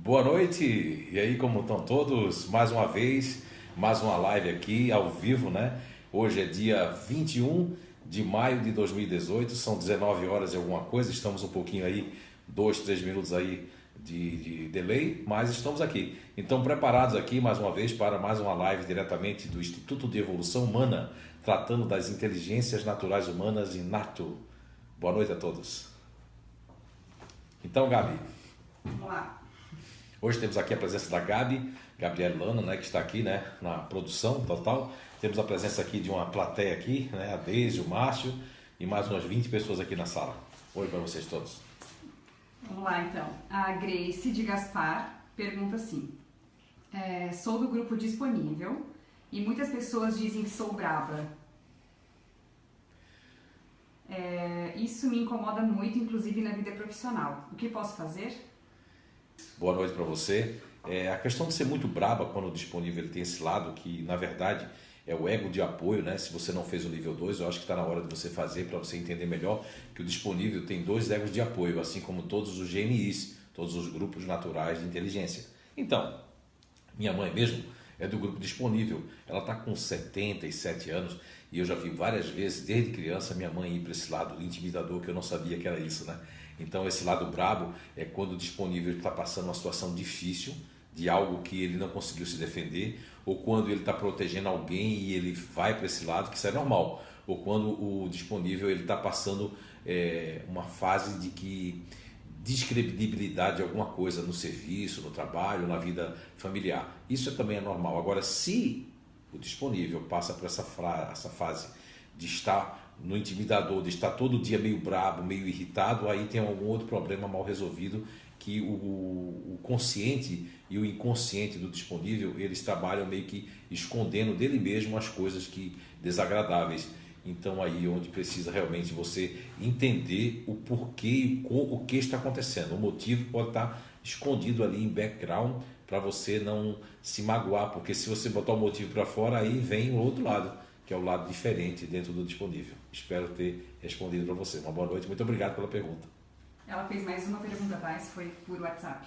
Boa noite, e aí como estão todos? Mais uma vez, mais uma live aqui ao vivo, né? Hoje é dia 21 de maio de 2018, são 19 horas e alguma coisa, estamos um pouquinho aí, 2, 3 minutos aí de delay, mas estamos aqui. Então preparados aqui mais uma vez para mais uma live diretamente do Instituto de Evolução Humana, tratando das inteligências naturais humanas inato. Boa noite a todos. Então, Gabi. Vamos lá. Hoje temos aqui a presença da Gabriela Lana, né, que está aqui, né, na produção total. Temos a presença aqui de uma plateia aqui, né, a Deise, o Márcio e mais umas 20 pessoas aqui na sala. Oi para vocês todos. Vamos lá então. A Grace de Gaspar pergunta assim: sou do grupo disponível e muitas pessoas dizem que sou braba. Isso me incomoda muito, inclusive na vida profissional. O que posso fazer? Boa noite para você. A questão de ser muito braba quando o disponível ele tem esse lado que, na verdade, é o ego de apoio, né? Se você não fez o nível 2, eu acho que está na hora de você fazer para você entender melhor que o disponível tem 2 egos de apoio, assim como todos os GNIs, todos os grupos naturais de inteligência. Então, minha mãe mesmo é do grupo disponível, ela está com 77 anos e eu já vi várias vezes, desde criança, minha mãe ir para esse lado intimidador que eu não sabia que era isso, né? Então esse lado brabo é quando o disponível está passando uma situação difícil, de algo que ele não conseguiu se defender, ou quando ele está protegendo alguém e ele vai para esse lado, que isso é normal, ou quando o disponível ele está passando uma fase de que descredibilidade de alguma coisa no serviço, no trabalho, na vida familiar. Isso também é normal. Agora, se o disponível passa por essa fase de estar no intimidador, de estar todo dia meio brabo, meio irritado, aí tem algum outro problema mal resolvido que o consciente e o inconsciente do disponível, eles trabalham meio que escondendo dele mesmo as coisas que desagradáveis. Então aí onde precisa realmente você entender o porquê e o que está acontecendo. O motivo pode estar escondido ali em background para você não se magoar, porque se você botar o motivo para fora, aí vem o outro lado, que é o lado diferente dentro do disponível. Espero ter respondido para você. Uma boa noite, muito obrigado pela pergunta. Ela fez mais uma pergunta, tá? Isso foi por WhatsApp.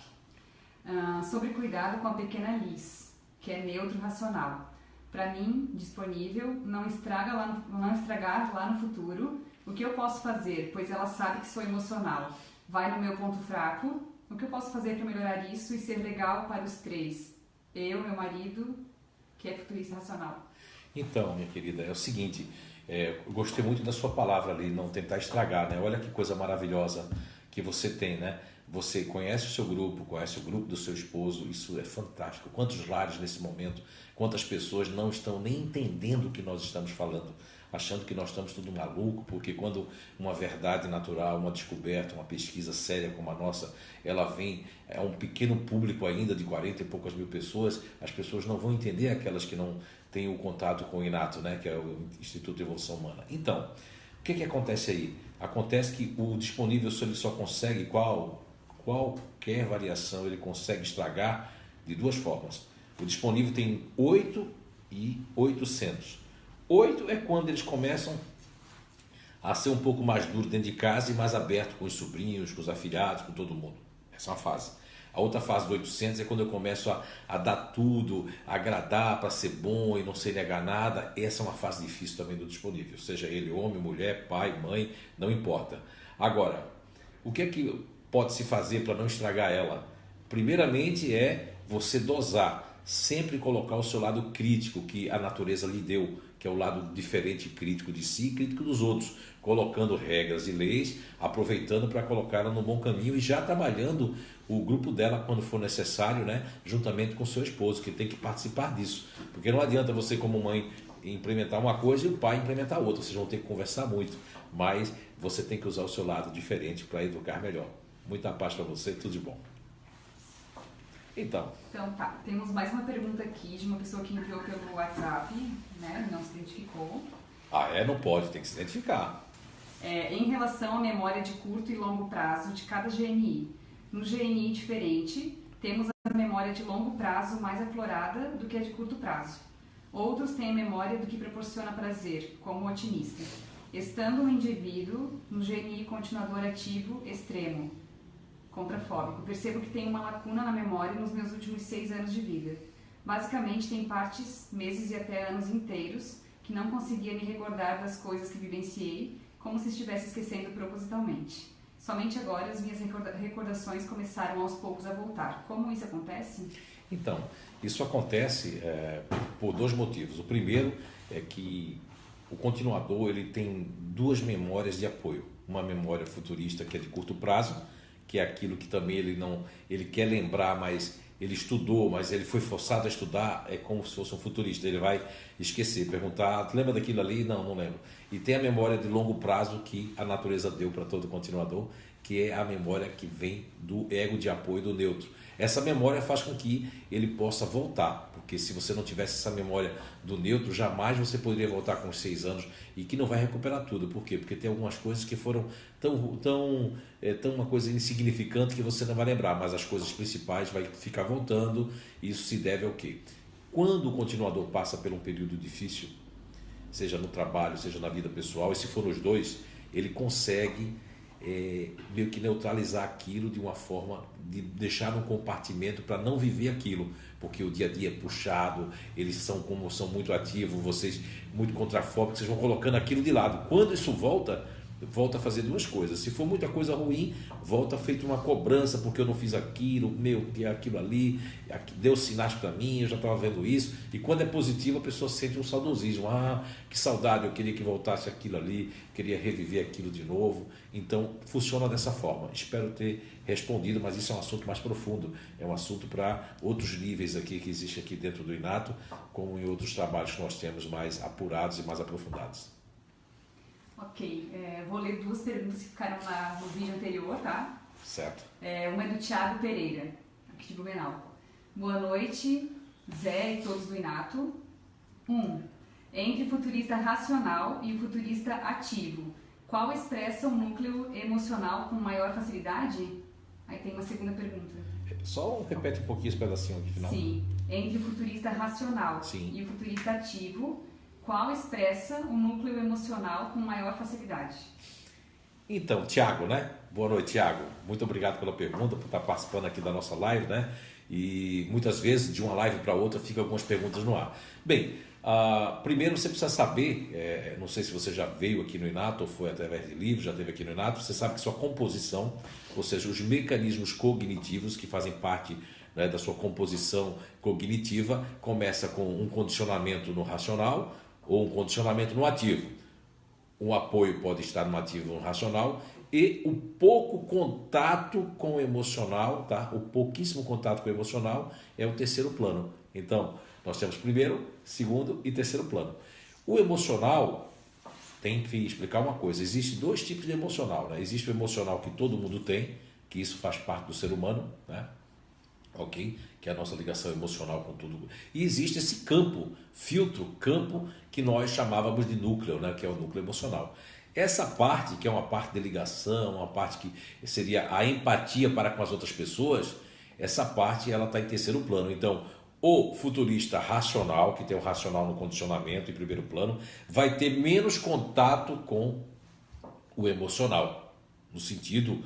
Sobre cuidado com a pequena Liz, que é neutro racional. Para mim, disponível, não estragar lá no futuro. O que eu posso fazer? Pois ela sabe que sou emocional. Vai no meu ponto fraco. O que eu posso fazer para melhorar isso e ser legal para os 3? Eu, meu marido, que é futurista racional. Então, minha querida, é o seguinte, eu gostei muito da sua palavra ali, não tentar estragar, né? Olha que coisa maravilhosa que você tem, né? Você conhece o seu grupo, conhece o grupo do seu esposo, isso é fantástico. Quantos lares nesse momento, quantas pessoas não estão nem entendendo o que nós estamos falando, achando que nós estamos tudo maluco, porque quando uma verdade natural, uma descoberta, uma pesquisa séria como a nossa, ela vem a um pequeno público ainda de 40 e poucas mil pessoas, as pessoas não vão entender, aquelas que não têm o contato com o inato, né, que é o Instituto de Evolução Humana. Então, o que acontece aí? Acontece que o disponível, ele só consegue qualquer variação, ele consegue estragar de 2 formas. O disponível tem 8 e 800. 8 é quando eles começam a ser um pouco mais duro dentro de casa e mais aberto com os sobrinhos, com os afilhados, com todo mundo. Essa é uma fase. A outra fase do 800 é quando eu começo a dar tudo, a agradar para ser bom e não sei negar nada. Essa é uma fase difícil também do disponível, seja ele homem, mulher, pai, mãe, não importa. Agora, o que é que pode se fazer para não estragar ela? Primeiramente é você dosar, sempre colocar o seu lado crítico que a natureza lhe deu, que é o lado diferente crítico de si e crítico dos outros, colocando regras e leis, aproveitando para colocá-la no bom caminho e já trabalhando o grupo dela quando for necessário, né, juntamente com o seu esposo, que tem que participar disso. Porque não adianta você como mãe implementar uma coisa e o pai implementar outra, vocês vão ter que conversar muito, mas você tem que usar o seu lado diferente para educar melhor. Muita paz para você, tudo de bom. Então tá, temos mais uma pergunta aqui de uma pessoa que enviou pelo WhatsApp, né, não se identificou. Não pode, tem que se identificar. Em relação à memória de curto e longo prazo de cada GNI. No GNI diferente, temos a memória de longo prazo mais aflorada do que a de curto prazo. Outros têm a memória do que proporciona prazer, como o otimista. Estando um indivíduo no GNI continuador ativo extremo, contrafóbico. Percebo que tenho uma lacuna na memória nos meus últimos 6 anos de vida. Basicamente, tem partes, meses e até anos inteiros que não conseguia me recordar das coisas que vivenciei, como se estivesse esquecendo propositalmente. Somente agora as minhas recordações começaram aos poucos a voltar. Como isso acontece? Então, isso acontece por 2 motivos. O primeiro é que o continuador ele tem 2 memórias de apoio. Uma memória futurista que é de curto prazo, que é aquilo que também ele quer lembrar, mas ele estudou, mas ele foi forçado a estudar, é como se fosse um futurista, ele vai esquecer, perguntar, lembra daquilo ali? Não, não lembro. E tem a memória de longo prazo que a natureza deu para todo continuador, que é a memória que vem do ego de apoio do neutro. Essa memória faz com que ele possa voltar, porque se você não tivesse essa memória do neutro, jamais você poderia voltar com os 6 anos e que não vai recuperar tudo. Por quê? Porque tem algumas coisas que foram tão uma coisa insignificante que você não vai lembrar, mas as coisas principais vai ficar voltando. Isso se deve ao quê? Quando o continuador passa por um período difícil, seja no trabalho, seja na vida pessoal, e se for os 2, ele consegue meio que neutralizar aquilo de uma forma de deixar num compartimento para não viver aquilo, porque o dia a dia é puxado, eles são muito ativos, vocês muito contrafóbicos, vocês vão colocando aquilo de lado. Quando isso volta a fazer 2 coisas. Se for muita coisa ruim, volta feito uma cobrança porque eu não fiz aquilo, aquilo ali, deu sinais para mim, eu já estava vendo isso. E quando é positivo, a pessoa sente um saudosismo. Ah, que saudade, eu queria que voltasse aquilo ali, queria reviver aquilo de novo. Então, funciona dessa forma. Espero ter respondido, mas isso é um assunto mais profundo. É um assunto para outros níveis aqui que existe aqui dentro do Inato, como em outros trabalhos que nós temos mais apurados e mais aprofundados. Ok, vou ler 2 perguntas que ficaram no vídeo anterior, tá? Certo. Uma é do Thiago Pereira, aqui de Blumenau. Boa noite, Zé e todos do Inato. 1. Entre o futurista racional e o futurista ativo, qual expressa o núcleo emocional com maior facilidade? Aí tem uma segunda pergunta. Só repete um pouquinho esse pedacinho aqui final. Sim, entre o futurista racional e o futurista ativo, qual expressa o núcleo emocional com maior facilidade? Então, Tiago, né? Boa noite, Tiago. Muito obrigado pela pergunta, por estar participando aqui da nossa live, né? E muitas vezes, de uma live para outra, ficam algumas perguntas no ar. Bem, primeiro você precisa saber, não sei se você já veio aqui no Inato ou foi através de livros, já esteve aqui no Inato, você sabe que sua composição, ou seja, os mecanismos cognitivos que fazem parte, né, da sua composição cognitiva, começa com um condicionamento no racional ou um condicionamento no ativo. Um apoio pode estar no ativo ou no racional, e o pouco contato com o emocional, tá? O pouquíssimo contato com o emocional é o terceiro plano. Então, nós temos primeiro, segundo e terceiro plano. O emocional, tem que explicar uma coisa, existem 2 tipos de emocional, né? Existe o emocional que todo mundo tem, que isso faz parte do ser humano, né? Ok? Que é a nossa ligação emocional com tudo. E existe esse campo que nós chamávamos de núcleo, né? Que é o núcleo emocional. Essa parte, que é uma parte de ligação, uma parte que seria a empatia para com as outras pessoas, essa parte ela está em terceiro plano. Então, o futurista racional, que tem o racional no condicionamento em primeiro plano, vai ter menos contato com o emocional, no sentido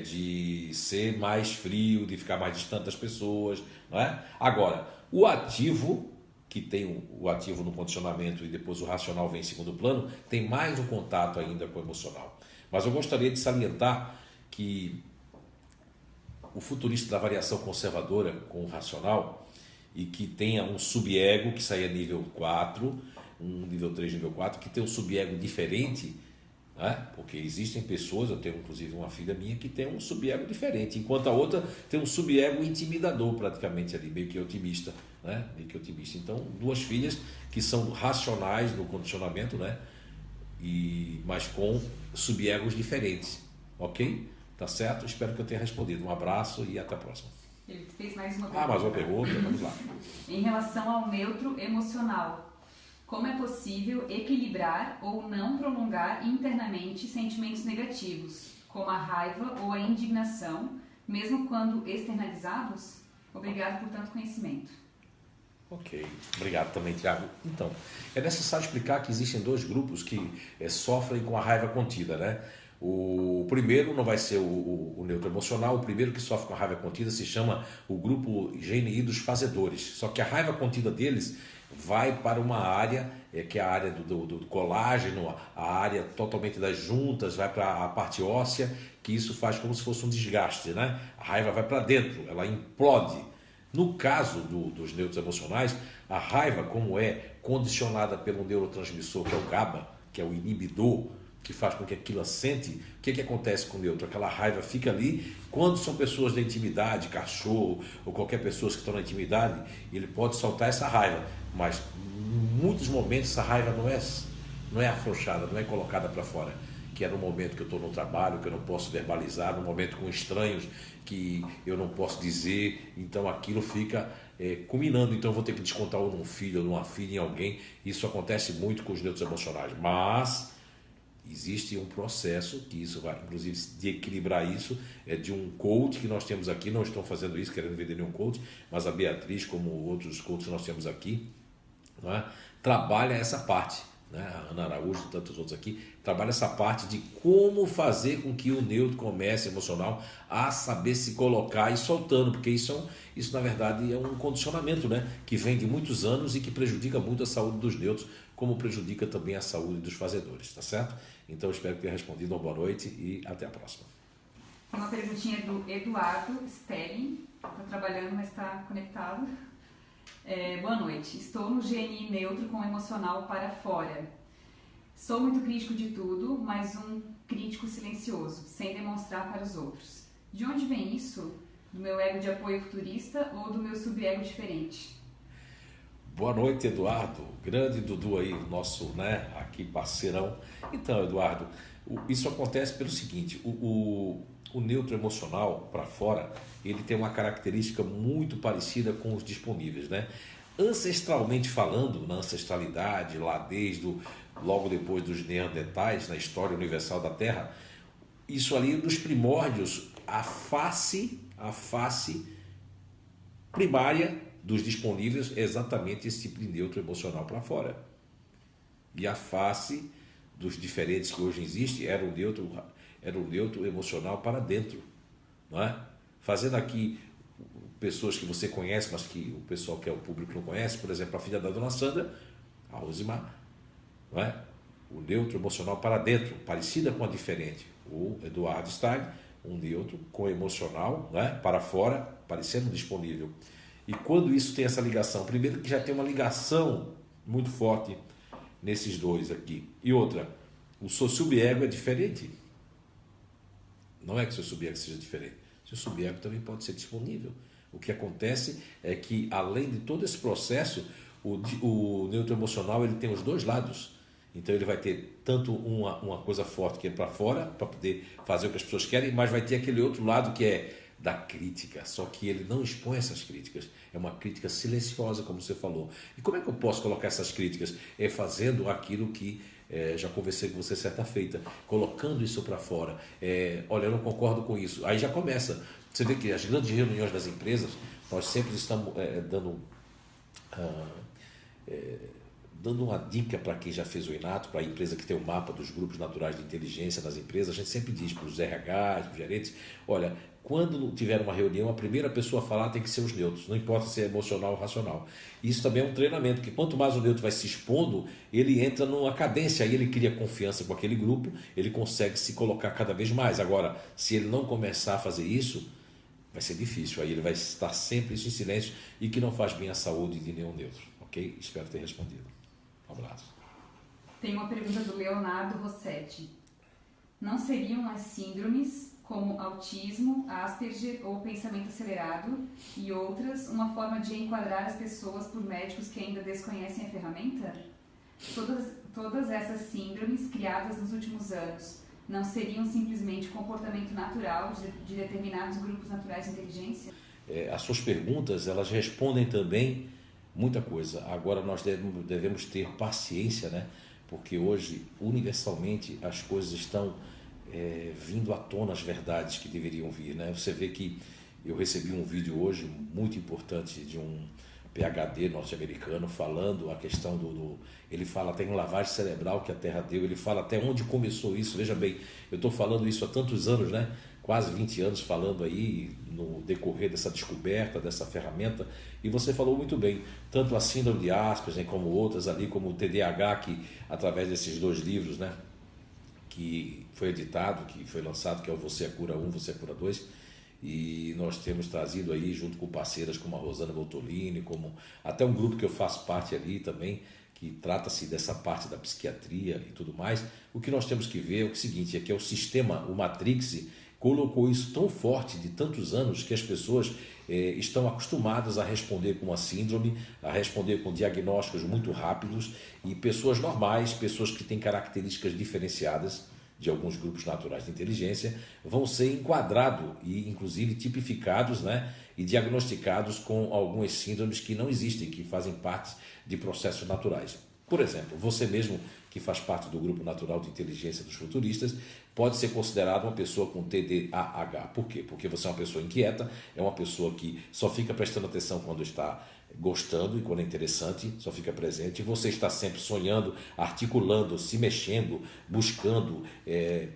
de ser mais frio, de ficar mais distante das pessoas, não é? Agora, o ativo, que tem o ativo no condicionamento e depois o racional vem em segundo plano, tem mais um contato ainda com o emocional. Mas eu gostaria de salientar que o futurista da variação conservadora com o racional e que tenha um subego, que saia nível 4, um nível 3, nível 4, que tem um subego diferente, né? Porque existem pessoas, eu tenho inclusive uma filha minha que tem um subego diferente, enquanto a outra tem um subego intimidador praticamente ali, meio que otimista, né? Meio que otimista. Então, 2 filhas que são racionais no condicionamento, né? Mas com subegos diferentes, ok? Tá certo? Espero que eu tenha respondido. Um abraço e até a próxima. Ele fez mais uma pergunta. Mais uma pergunta, vamos lá. Em relação ao neutro emocional, como é possível equilibrar ou não prolongar internamente sentimentos negativos, como a raiva ou a indignação, mesmo quando externalizados? Obrigado por tanto conhecimento. Ok, obrigado também, Tiago. Então, é necessário explicar que existem 2 grupos que sofrem com a raiva contida, né? O primeiro não vai ser o neutro emocional, o primeiro que sofre com a raiva contida se chama o grupo GNI dos fazedores. Só que a raiva contida deles vai para uma área, que é a área do colágeno, a área totalmente das juntas, vai para a parte óssea, que isso faz como se fosse um desgaste, né? A raiva vai para dentro, ela implode. No caso dos neutros emocionais, a raiva, como é condicionada pelo neurotransmissor, que é o GABA, que é o inibidor, que faz com que aquilo assente, o que acontece com o neutro? Aquela raiva fica ali. Quando são pessoas da intimidade, cachorro ou qualquer pessoa que estão na intimidade, ele pode soltar essa raiva, mas em muitos momentos essa raiva não é afrouxada, não é colocada para fora, que é no momento que eu estou no trabalho, que eu não posso verbalizar, no momento com estranhos que eu não posso dizer, então aquilo fica culminando, então eu vou ter que descontar ou num filho ou numa filha, em alguém. Isso acontece muito com os neutros emocionais, mas existe um processo que isso vai, inclusive, de equilibrar isso, é de um coach que nós temos aqui, não estou fazendo isso querendo vender nenhum coach, mas a Beatriz, como outros coaches que nós temos aqui, não é? Trabalha essa parte, né? A Ana Araújo e tantos outros aqui, trabalha essa parte de como fazer com que o neutro comece emocional a saber se colocar e soltando, porque isso na verdade é um condicionamento, né? Que vem de muitos anos e que prejudica muito a saúde dos neutros, como prejudica também a saúde dos fazedores, tá certo? Então, espero que tenha respondido. Uma boa noite e até a próxima. Tem uma perguntinha do Eduardo Stelling, está trabalhando, mas está conectado. Boa noite. Estou no GNI neutro com emocional para fora. Sou muito crítico de tudo, mas um crítico silencioso, sem demonstrar para os outros. De onde vem isso? Do meu ego de apoio futurista ou do meu subego diferente? Boa noite, Eduardo. Grande Dudu aí, nosso, né, aqui parceirão. Então, Eduardo, isso acontece pelo seguinte, o neutro emocional para fora, ele tem uma característica muito parecida com os disponíveis, né? Ancestralmente falando, na ancestralidade, lá logo depois dos neandertais, na história universal da Terra, isso ali nos primórdios, a face primária dos disponíveis é exatamente esse tipo de neutro emocional para fora. E a face dos diferentes que hoje existem era o neutro emocional para dentro, não é? Fazendo aqui pessoas que você conhece, mas que o pessoal que é o público não conhece, por exemplo, a filha da dona Sandra, a Rosimar, não é? O neutro emocional para dentro, parecida com a diferente. O Eduardo Stein, um neutro com emocional, não é? Para fora, parecendo disponível. E quando isso tem essa ligação, primeiro que já tem uma ligação muito forte nesses dois aqui. E outra, o seu subego é diferente. Não é que o seu subego seja diferente. O seu subego também pode ser disponível. O que acontece é que, além de todo esse processo, o neutro emocional ele tem os dois lados. Então ele vai ter tanto uma coisa forte que é para fora, para poder fazer o que as pessoas querem, mas vai ter aquele outro lado que é da crítica, só que ele não expõe essas críticas, é uma crítica silenciosa, como você falou. E como é que eu posso colocar essas críticas? É fazendo aquilo que já conversei com você certa feita, colocando isso para fora. Olha, eu não concordo com isso. Aí já começa. Você vê que as grandes reuniões das empresas, nós sempre estamos dando uma dica para quem já fez o INATO, para a empresa que tem o mapa dos grupos naturais de inteligência nas empresas. A gente sempre diz para os RH, para os gerentes, olha, quando tiver uma reunião, a primeira pessoa a falar tem que ser os neutros, não importa se é emocional ou racional. Isso também é um treinamento, que quanto mais o neutro vai se expondo, ele entra numa cadência, aí ele cria confiança com aquele grupo, ele consegue se colocar cada vez mais. Agora, se ele não começar a fazer isso, vai ser difícil, aí ele vai estar sempre isso em silêncio e que não faz bem à saúde de nenhum neutro, ok? Espero ter respondido. Um abraço. Tem uma pergunta do Leonardo Rossetti. Não seriam as síndromes como autismo, Asperger ou pensamento acelerado e outras uma forma de enquadrar as pessoas por médicos que ainda desconhecem a ferramenta? Todas essas síndromes criadas nos últimos anos não seriam simplesmente comportamento natural de determinados grupos naturais de inteligência? As suas perguntas, elas respondem também muita coisa. Agora nós devemos ter paciência, né? Porque hoje, universalmente, as coisas estão vindo à tona, as verdades que deveriam vir, né? Você vê que eu recebi um vídeo hoje muito importante de um PhD norte-americano, falando a questão ele fala até em lavagem cerebral que a Terra deu, ele fala até onde começou isso. Veja bem, eu estou falando isso há tantos anos, né? Quase 20 anos falando aí no decorrer dessa descoberta, dessa ferramenta, e você falou muito bem, tanto a síndrome de Asperger como outras ali, como o TDAH, que através desses 2 livros, né, que foi editado, que foi lançado, que é o Você é Cura 1, Você é Cura 2, e nós temos trazido aí, junto com parceiras como a Rosana Voltolini, como até um grupo que eu faço parte ali também, que trata-se dessa parte da psiquiatria e tudo mais. O que nós temos que ver é o seguinte, é que o sistema, o Matrix, colocou isso tão forte de tantos anos que as pessoas estão acostumadas a responder com uma síndrome, a responder com diagnósticos muito rápidos, e pessoas normais, pessoas que têm características diferenciadas de alguns grupos naturais de inteligência, vão ser enquadrados e inclusive tipificados, né, e diagnosticados com algumas síndromes que não existem, que fazem parte de processos naturais. Por exemplo, você mesmo, que faz parte do grupo natural de inteligência dos futuristas, pode ser considerado uma pessoa com TDAH. Por quê? Porque você é uma pessoa inquieta, é uma pessoa que só fica prestando atenção quando está gostando e quando é interessante, só fica presente. Você está sempre sonhando, articulando, se mexendo, buscando,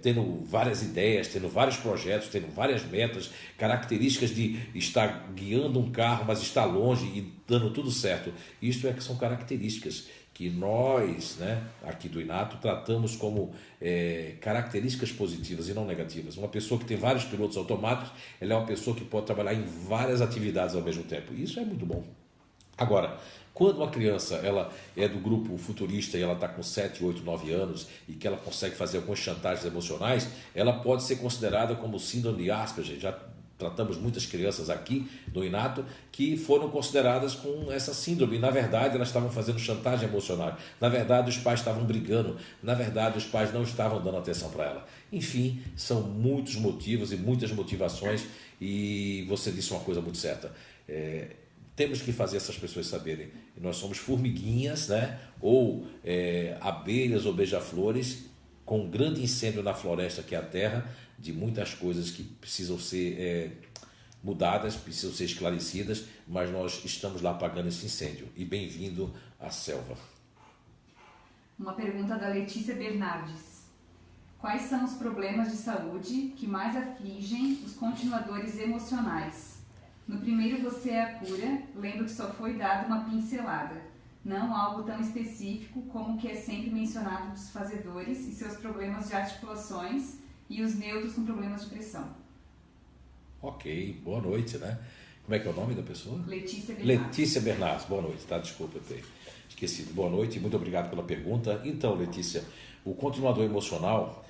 tendo várias ideias, tendo vários projetos, tendo várias metas, características de estar guiando um carro, mas estar longe e dando tudo certo. Isto é que são características que nós, né, aqui do Inato, tratamos como características positivas e não negativas. Uma pessoa que tem vários pilotos automáticos, ela é uma pessoa que pode trabalhar em várias atividades ao mesmo tempo. Isso é muito bom. Agora, quando uma criança ela é do grupo futurista e ela está com 7, 8, 9 anos e que ela consegue fazer algumas chantagens emocionais, ela pode ser considerada como síndrome de Asperger. Já tratamos muitas crianças aqui no Inato que foram consideradas com essa síndrome. Na verdade, elas estavam fazendo chantagem emocional. Na verdade, os pais estavam brigando. Na verdade, os pais não estavam dando atenção para ela. Enfim, são muitos motivos e muitas motivações, e você disse uma coisa muito certa. Temos que fazer essas pessoas saberem que nós somos formiguinhas, né? Ou abelhas ou beija-flores, com um grande incêndio na floresta que é a Terra, de muitas coisas que precisam ser mudadas, precisam ser esclarecidas, mas nós estamos lá apagando esse incêndio. E bem-vindo à selva. Uma pergunta da Letícia Bernardes. Quais são os problemas de saúde que mais afligem os continuadores emocionais? No primeiro Você é a Cura, lembro que só foi dada uma pincelada, não algo tão específico como o que é sempre mencionado dos fazedores e seus problemas de articulações e os neutros com problemas de pressão. Ok, boa noite, né? Como é que é o nome da pessoa? Letícia Bernardes. Letícia Bernardes, boa noite, tá? Desculpa eu ter esquecido. Boa noite e muito obrigado pela pergunta. Então, Letícia, o continuador emocional,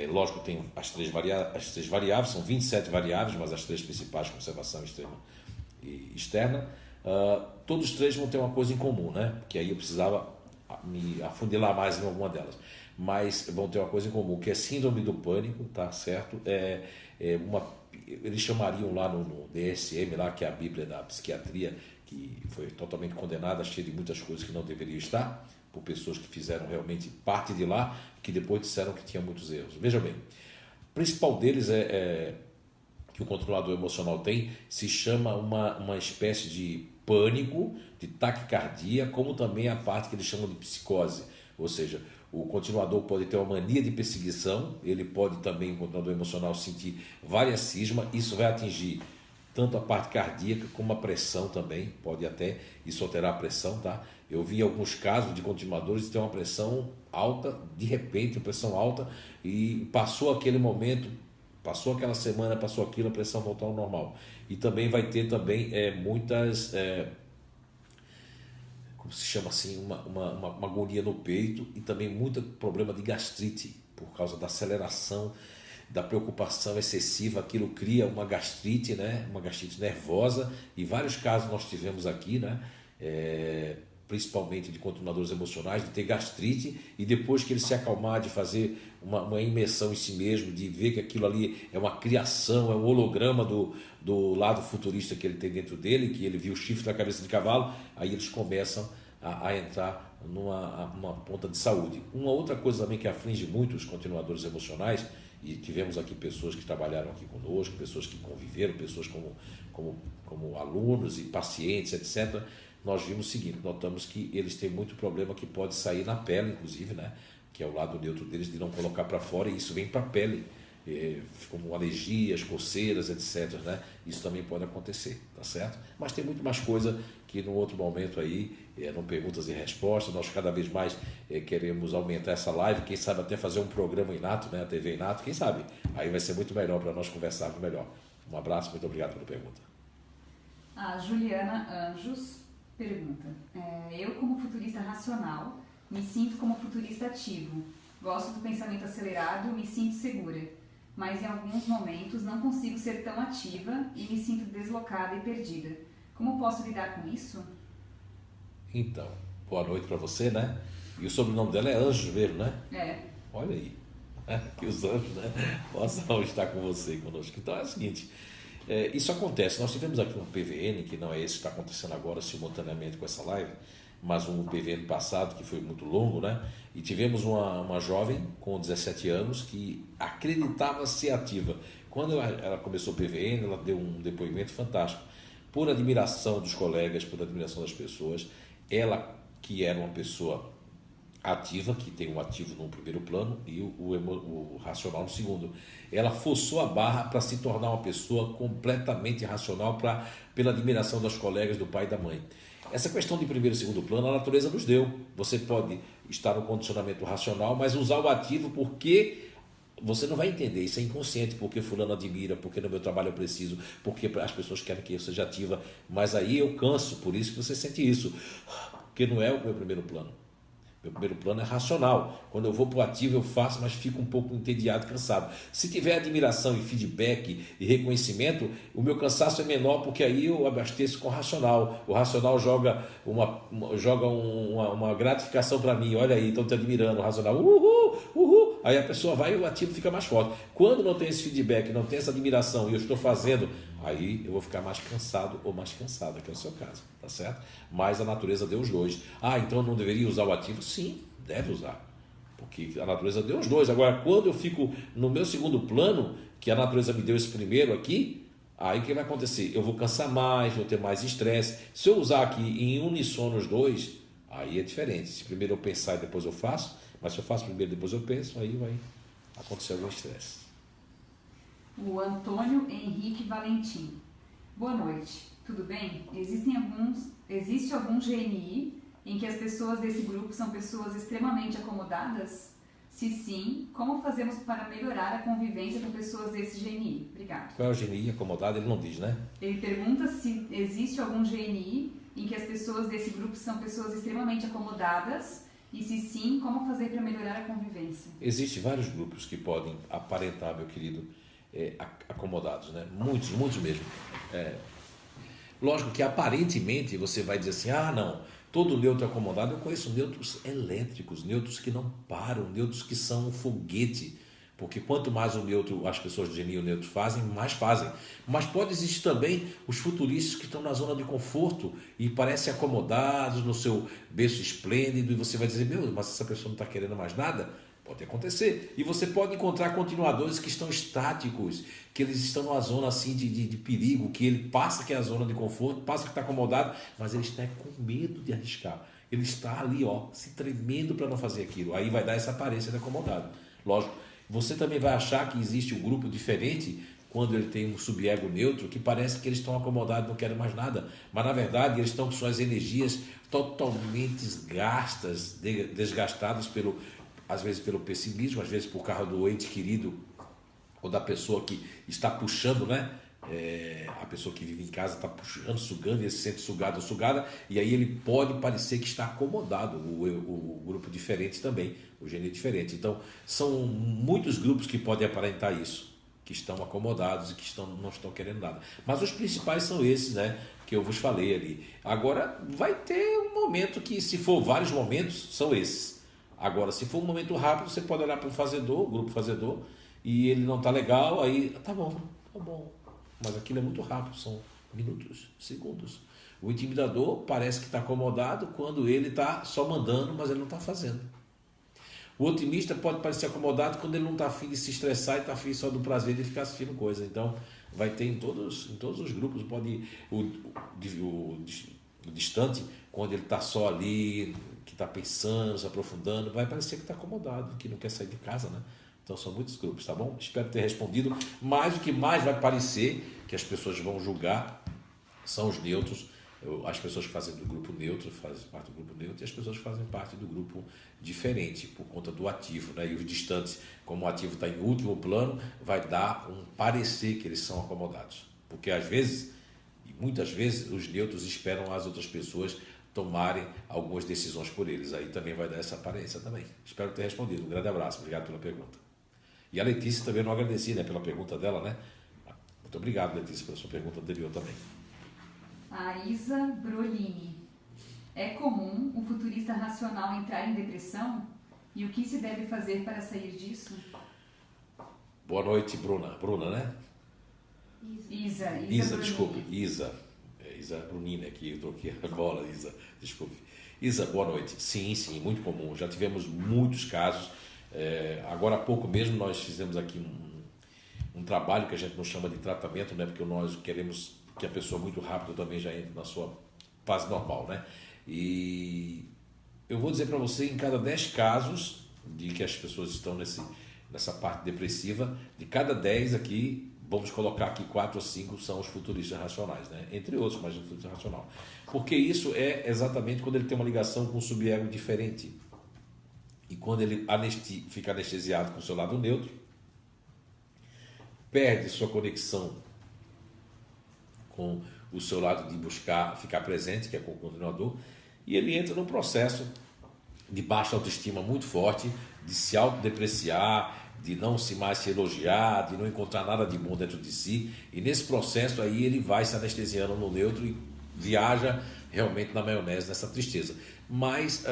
lógico, tem as três variáveis, são 27 variáveis, mas as 3 principais, conservação externa e externa, todos os 3 vão ter uma coisa em comum, né? Que aí eu precisava me afundilar mais em alguma delas. Mas vão ter uma coisa em comum, que é síndrome do pânico, tá certo? Eles chamariam lá no DSM, lá, que é a Bíblia da Psiquiatria, que foi totalmente condenada, cheia de muitas coisas que não deveria estar, por pessoas que fizeram realmente parte de lá, que depois disseram que tinha muitos erros. Veja bem, o principal deles que o controlador emocional tem, se chama uma espécie de pânico, de taquicardia, como também a parte que eles chamam de psicose, ou seja, o continuador pode ter uma mania de perseguição, ele pode também, o continuador emocional, sentir várias cismas, isso vai atingir tanto a parte cardíaca como a pressão também, pode até isso alterar a pressão, tá? Eu vi alguns casos de continuadores que têm uma pressão alta, de repente, pressão alta, e passou aquele momento, passou aquela semana, passou aquilo, a pressão voltou ao normal. E também vai ter também muitas... como se chama assim, uma agonia no peito, e também muito problema de gastrite, por causa da aceleração, da preocupação excessiva, aquilo cria uma gastrite, né? Uma gastrite nervosa, e vários casos nós tivemos aqui, né? Principalmente de continuadores emocionais, de ter gastrite, e depois que ele se acalmar, de fazer uma imersão em si mesmo, de ver que aquilo ali é uma criação, é um holograma do lado futurista que ele tem dentro dele, que ele viu o chifre na cabeça de cavalo, aí eles começam a entrar numa ponta de saúde. Uma outra coisa também que aflige muito os continuadores emocionais, e tivemos aqui pessoas que trabalharam aqui conosco, pessoas que conviveram, pessoas como alunos e pacientes, etc., nós vimos o seguinte, notamos que eles têm muito problema que pode sair na pele, inclusive, né? Que é o lado neutro deles, de não colocar para fora, e isso vem para a pele, como alergias, coceiras, etc. Né? Isso também pode acontecer, tá certo? Mas tem muito mais coisa que no outro momento aí, no Perguntas e Respostas, nós cada vez mais queremos aumentar essa live, quem sabe até fazer um programa Inato, né? A TV Inato, quem sabe? Aí vai ser muito melhor para nós conversarmos melhor. Um abraço, muito obrigado pela pergunta. A Juliana Anjos pergunta: eu, como futurista racional, me sinto como futurista ativo. Gosto do pensamento acelerado, me sinto segura. Mas em alguns momentos não consigo ser tão ativa e me sinto deslocada e perdida. Como posso lidar com isso? Então, boa noite para você, né? E o sobrenome dela é Anjos mesmo, né? É. Olha aí, que os anjos, né, possam estar com você, conosco. Então é o seguinte, isso acontece. Nós tivemos aqui um PVN, que não é esse que está acontecendo agora simultaneamente com essa live, mas um PVN passado que foi muito longo, né? E tivemos uma jovem com 17 anos que acreditava ser ativa. Quando ela começou o PVN, ela deu um depoimento fantástico. Por admiração dos colegas, por admiração das pessoas, ela que era uma pessoa ativa, que tem um ativo no primeiro plano e o racional no segundo. Ela forçou a barra para se tornar uma pessoa completamente racional pela admiração dos colegas, do pai e da mãe. Essa questão de primeiro e segundo plano, a natureza nos deu. Você pode estar no condicionamento racional, mas usar o ativo porque você não vai entender. Isso é inconsciente, porque fulano admira, porque no meu trabalho eu preciso, porque as pessoas querem que eu seja ativa. Mas aí eu canso, por isso que você sente isso. Porque não é o meu primeiro plano. Meu primeiro plano é racional. Quando eu vou para o ativo, eu faço, mas fico um pouco entediado, cansado. Se tiver admiração e feedback e reconhecimento, o meu cansaço é menor, porque aí eu abasteço com o racional. O racional joga uma gratificação para mim. Olha aí, estão te admirando. O racional, uhul, uhul. Aí a pessoa vai e o ativo fica mais forte. Quando não tem esse feedback, não tem essa admiração e eu estou fazendo, aí eu vou ficar mais cansado ou mais cansada, que é o seu caso, tá certo? Mas a natureza deu os dois. Então eu não deveria usar o ativo? Sim, deve usar. Porque a natureza deu os dois. Agora, quando eu fico no meu segundo plano, que a natureza me deu esse primeiro aqui, aí o que vai acontecer? Eu vou cansar mais, vou ter mais estresse. Se eu usar aqui em unissono os dois, aí é diferente. Se primeiro eu pensar e depois eu faço, mas se eu faço primeiro e depois eu penso, aí vai acontecer algum estresse. O Antônio Henrique Valentim. Boa noite, tudo bem? Existe algum GNI em que as pessoas desse grupo são pessoas extremamente acomodadas? Se sim, como fazemos para melhorar a convivência com pessoas desse GNI? Obrigado. Qual é o GNI acomodado? Ele não diz, né? Ele pergunta se existe algum GNI em que as pessoas desse grupo são pessoas extremamente acomodadas e se sim, como fazer para melhorar a convivência? Existem vários grupos que podem aparentar, meu querido, acomodados, né? Muitos mesmo. Lógico que aparentemente você vai dizer assim, não, todo neutro é acomodado. Eu conheço neutros elétricos, neutros que não param, neutros que são um foguete, porque quanto mais o neutro, as pessoas de GNI e o neutro fazem, mais fazem. Mas pode existir também os futuristas que estão na zona de conforto e parecem acomodados no seu berço esplêndido, e você vai dizer, mas essa pessoa não está querendo mais nada? Pode acontecer. E você pode encontrar continuadores que estão estáticos, que eles estão numa zona assim de perigo, que ele passa que é a zona de conforto, passa que está acomodado, mas ele está com medo de arriscar. Ele está ali, se tremendo para não fazer aquilo. Aí vai dar essa aparência de acomodado. Lógico, você também vai achar que existe um grupo diferente quando ele tem um subego neutro, que parece que eles estão acomodados, não querem mais nada. Mas, na verdade, eles estão com suas energias totalmente gastas, desgastadas às vezes pelo pessimismo, às vezes por causa do ente querido ou da pessoa que está puxando, né? A pessoa que vive em casa está puxando, sugando, e ele se sente sugado ou sugada, e aí ele pode parecer que está acomodado, o grupo diferente também, o gênero diferente. Então, são muitos grupos que podem aparentar isso, que estão acomodados e que não estão querendo nada. Mas os principais são esses, né? Que eu vos falei ali. Agora, vai ter um momento que, se for vários momentos, são esses. Agora, se for um momento rápido, você pode olhar para o grupo fazedor, e ele não está legal, aí tá bom. Mas aquilo é muito rápido, são minutos, segundos. O intimidador parece que está acomodado quando ele está só mandando, mas ele não está fazendo. O otimista pode parecer acomodado quando ele não está afim de se estressar e está afim só do prazer de ficar assistindo coisa. Então, vai ter em todos os grupos, no distante, quando ele está só ali, que está pensando, se aprofundando, vai parecer que está acomodado, que não quer sair de casa, né? Então são muitos grupos, tá bom? Espero ter respondido. Mas o que mais vai parecer que as pessoas vão julgar são os neutros, as pessoas que fazem do grupo neutro, fazem parte do grupo neutro, e as pessoas que fazem parte do grupo diferente, por conta do ativo, né? E os distantes, como o ativo está em último plano, vai dar um parecer que eles são acomodados. Porque às vezes, e muitas vezes, os neutros esperam as outras pessoas tomarem algumas decisões por eles. Aí também vai dar essa aparência também. Espero ter respondido. Um grande abraço. Obrigado pela pergunta. E a Letícia também não agradeci, né, pela pergunta dela, né? Muito obrigado, Letícia, pela sua pergunta anterior também. A Isa Brolini. É comum o futurista racional entrar em depressão? E o que se deve fazer para sair disso? Boa noite, Bruna. Bruna, né? Isa Brunini. Desculpe. Isa Brunini aqui, eu troquei a bola, Isa, desculpe. Isa, boa noite. Sim, muito comum. Já tivemos muitos casos. Agora há pouco mesmo nós fizemos aqui um trabalho que a gente não chama de tratamento, né? Porque nós queremos que a pessoa muito rápido também já entre na sua fase normal, né? E eu vou dizer para você, em cada 10 casos de que as pessoas estão nessa parte depressiva, de cada 10 aqui, vamos colocar aqui 4 ou 5 são os futuristas racionais, né? Entre outros, mas o futurista racional. Porque isso é exatamente quando ele tem uma ligação com o subego diferente. E quando ele fica anestesiado com o seu lado neutro, perde sua conexão com o seu lado de buscar ficar presente, que é com o continuador, e ele entra num processo de baixa autoestima muito forte, de se autodepreciar, de não mais se elogiar, de não encontrar nada de bom dentro de si, e nesse processo aí ele vai se anestesiando no neutro e viaja realmente na maionese, nessa tristeza. Mas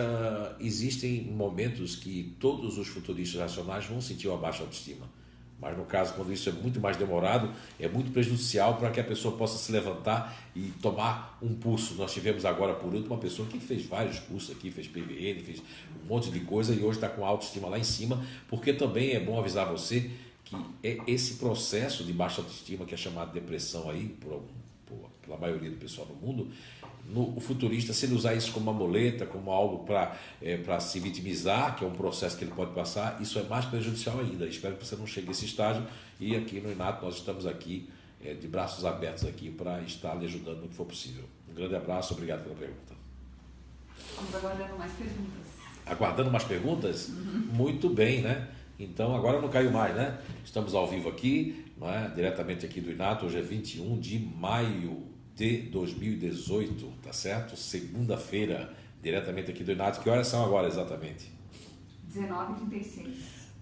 existem momentos que todos os futuristas racionais vão sentir uma baixa autoestima. Mas no caso, quando isso é muito mais demorado, é muito prejudicial para que a pessoa possa se levantar e tomar um pulso. Nós tivemos agora, por último, uma pessoa que fez vários cursos aqui, fez PVN, fez um monte de coisa e hoje está com a autoestima lá em cima, porque também é bom avisar você que esse processo de baixa autoestima, que é chamado de depressão aí, pela maioria do pessoal do mundo, o futurista, se ele usar isso como uma muleta, como algo para se vitimizar, que é um processo que ele pode passar, isso é mais prejudicial ainda. Espero que você não chegue a esse estágio, e aqui no Inato nós estamos aqui de braços abertos aqui para estar lhe ajudando no que for possível. Um grande abraço, obrigado pela pergunta. Estamos aguardando mais perguntas. Aguardando mais perguntas? Muito bem, né? Então agora não caiu mais, né? Estamos ao vivo aqui, não é? Diretamente aqui do Inato, hoje é 21 de maio de 2018, tá certo? Segunda-feira, diretamente aqui do Inato. Que horas são agora exatamente? 19h36.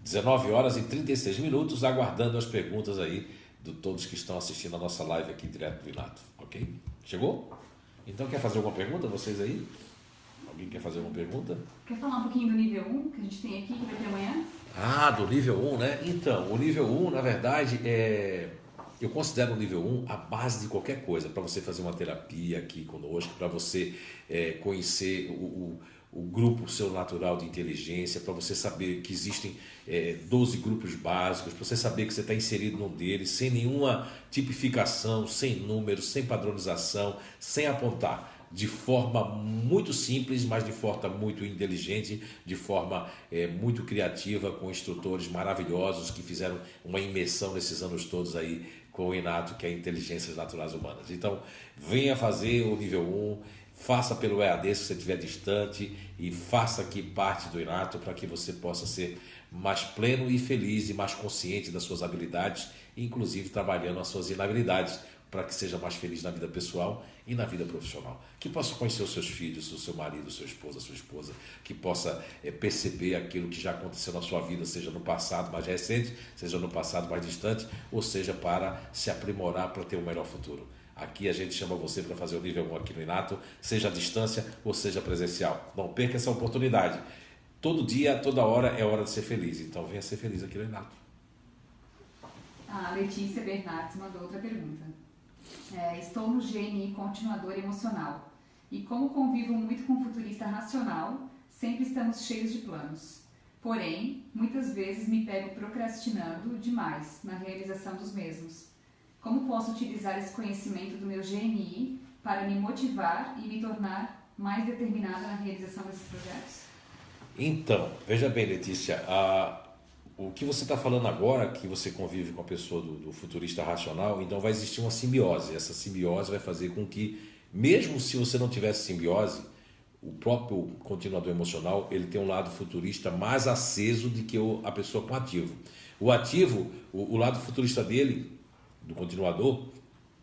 19 horas e 36 minutos, aguardando as perguntas aí de todos que estão assistindo a nossa live aqui direto do Inato, ok? Chegou? Então quer fazer alguma pergunta, vocês aí? Alguém quer fazer alguma pergunta? Quer falar um pouquinho do nível 1 que a gente tem aqui, que vai ter amanhã? Do nível 1, né? Então, o nível 1, na verdade, eu considero o nível 1 a base de qualquer coisa, para você fazer uma terapia aqui conosco, para você conhecer o grupo seu natural de inteligência, para você saber que existem 12 grupos básicos, para você saber que você está inserido num deles, sem nenhuma tipificação, sem números, sem padronização, sem apontar. De forma muito simples, mas de forma muito inteligente, de forma muito criativa, com instrutores maravilhosos que fizeram uma imersão nesses anos todos aí com o Inato, que é Inteligências Naturais Humanas. Então, venha fazer o nível 1, faça pelo EAD se você estiver distante e faça aqui parte do Inato para que você possa ser mais pleno e feliz e mais consciente das suas habilidades, inclusive trabalhando as suas inabilidades, para que seja mais feliz na vida pessoal e na vida profissional. Que possa conhecer os seus filhos, o seu marido, o seu esposo, a sua esposa, que possa perceber aquilo que já aconteceu na sua vida, seja no passado mais recente, seja no passado mais distante, ou seja para se aprimorar para ter um melhor futuro. Aqui a gente chama você para fazer o nível 1 aqui no Inato, seja à distância ou seja presencial. Não perca essa oportunidade. Todo dia, toda hora é hora de ser feliz. Então venha ser feliz aqui no Inato. A Letícia Bernardes mandou outra pergunta. Estou no GNI continuador emocional e como convivo muito com o futurista racional, sempre estamos cheios de planos. Porém, muitas vezes me pego procrastinando demais na realização dos mesmos. Como posso utilizar esse conhecimento do meu GNI para me motivar e me tornar mais determinada na realização desses projetos? Então, veja bem, Letícia, o que você está falando agora, que você convive com a pessoa do futurista racional, então vai existir uma simbiose. Essa simbiose vai fazer com que, mesmo se você não tivesse simbiose, o próprio continuador emocional ele tem um lado futurista mais aceso do que a pessoa com ativo. O ativo, o lado futurista dele, do continuador,